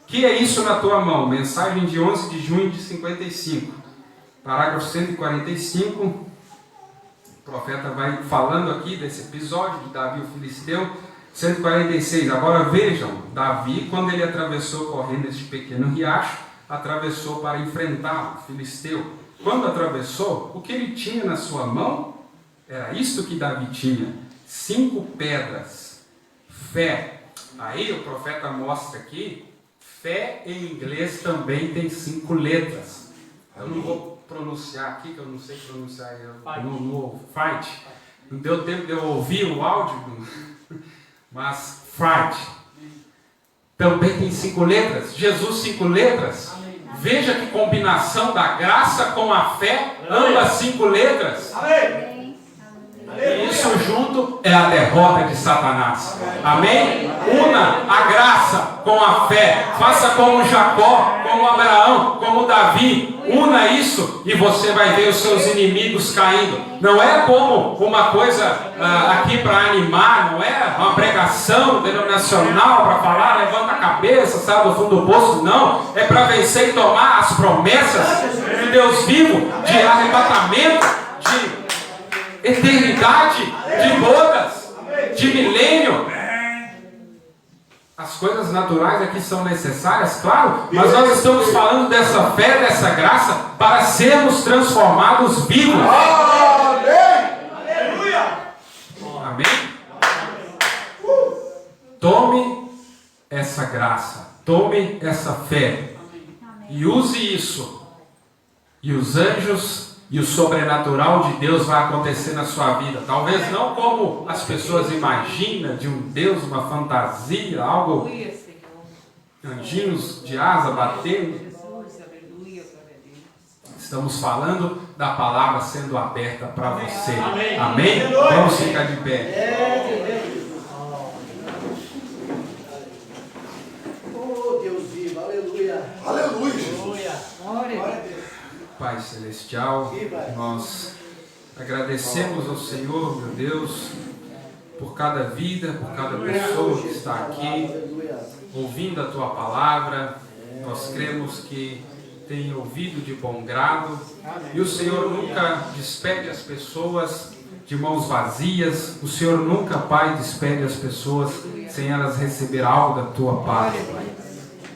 Que é isso na tua mão? Mensagem de 11 de junho de 55. Parágrafo 145. O profeta vai falando aqui desse episódio de Davi o Filisteu. 146. Agora vejam, Davi, quando ele atravessou correndo este pequeno riacho, atravessou para enfrentar o Filisteu. Quando atravessou, o que ele tinha na sua mão? Era isto que Davi tinha. 5 pedras. Fé. Aí o profeta mostra aqui, fé em inglês também tem 5 letras. Eu não vou pronunciar aqui, que eu não sei pronunciar no fight. Não deu tempo de eu ouvir o áudio, mas fight. Também tem 5 letras. Jesus 5 letras. Veja que combinação da graça com a fé, ambas 5 letras. E isso junto é a derrota de Satanás. Amém? Una a graça com a fé. Faça como Jacó, como Abraão, como Davi. Una isso e você vai ver os seus inimigos caindo. Não é como uma coisa aqui para animar, não é uma pregação denominacional para falar, levanta a cabeça, sai do fundo do poço. Não, é para vencer e tomar as promessas de Deus vivo, de arrebatamento, de eternidade, de bodas, de milênio. As coisas naturais aqui são necessárias, claro, mas nós estamos falando dessa fé, dessa graça, para sermos transformados vivos. Amém? Tome essa graça, tome essa fé e use isso, e os anjos e o sobrenatural de Deus vai acontecer na sua vida. Talvez não como as pessoas imaginam, de um Deus, uma fantasia, algo, anjinhos de asa batendo. Estamos falando da palavra sendo aberta para você. Amém? Vamos ficar de pé. Oh, Deus vivo, aleluia. Aleluia, Jesus. Glória a Deus. Pai Celestial, nós agradecemos ao Senhor, meu Deus, por cada vida, por cada pessoa que está aqui, ouvindo a Tua Palavra. Nós cremos que tem ouvido de bom grado, e o Senhor nunca despede as pessoas de mãos vazias. O Senhor nunca, Pai, despede as pessoas sem elas receber algo da Tua parte.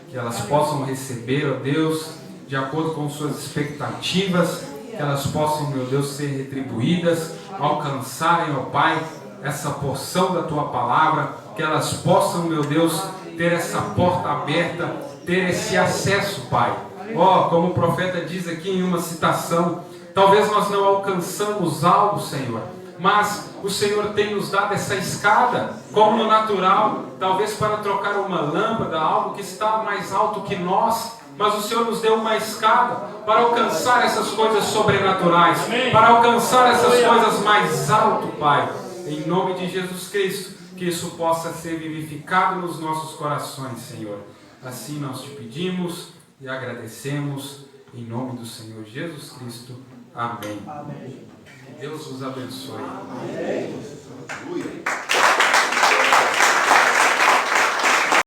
Que elas possam receber, ó Deus, de acordo com suas expectativas, que elas possam, meu Deus, ser retribuídas, alcançarem, ó Pai, essa porção da Tua palavra, que elas possam, meu Deus, ter essa porta aberta, ter esse acesso, Pai. Ó, como o profeta diz aqui em uma citação, talvez nós não alcançamos algo, Senhor, mas o Senhor tem nos dado essa escada, como no natural, talvez para trocar uma lâmpada, algo que está mais alto que nós, mas o Senhor nos deu uma escada para alcançar essas coisas sobrenaturais, para alcançar essas coisas mais alto, Pai. Em nome de Jesus Cristo, que isso possa ser vivificado nos nossos corações, Senhor. Assim nós te pedimos e agradecemos, em nome do Senhor Jesus Cristo. Amém. Amém. Que Deus os abençoe. Amém. Aleluia.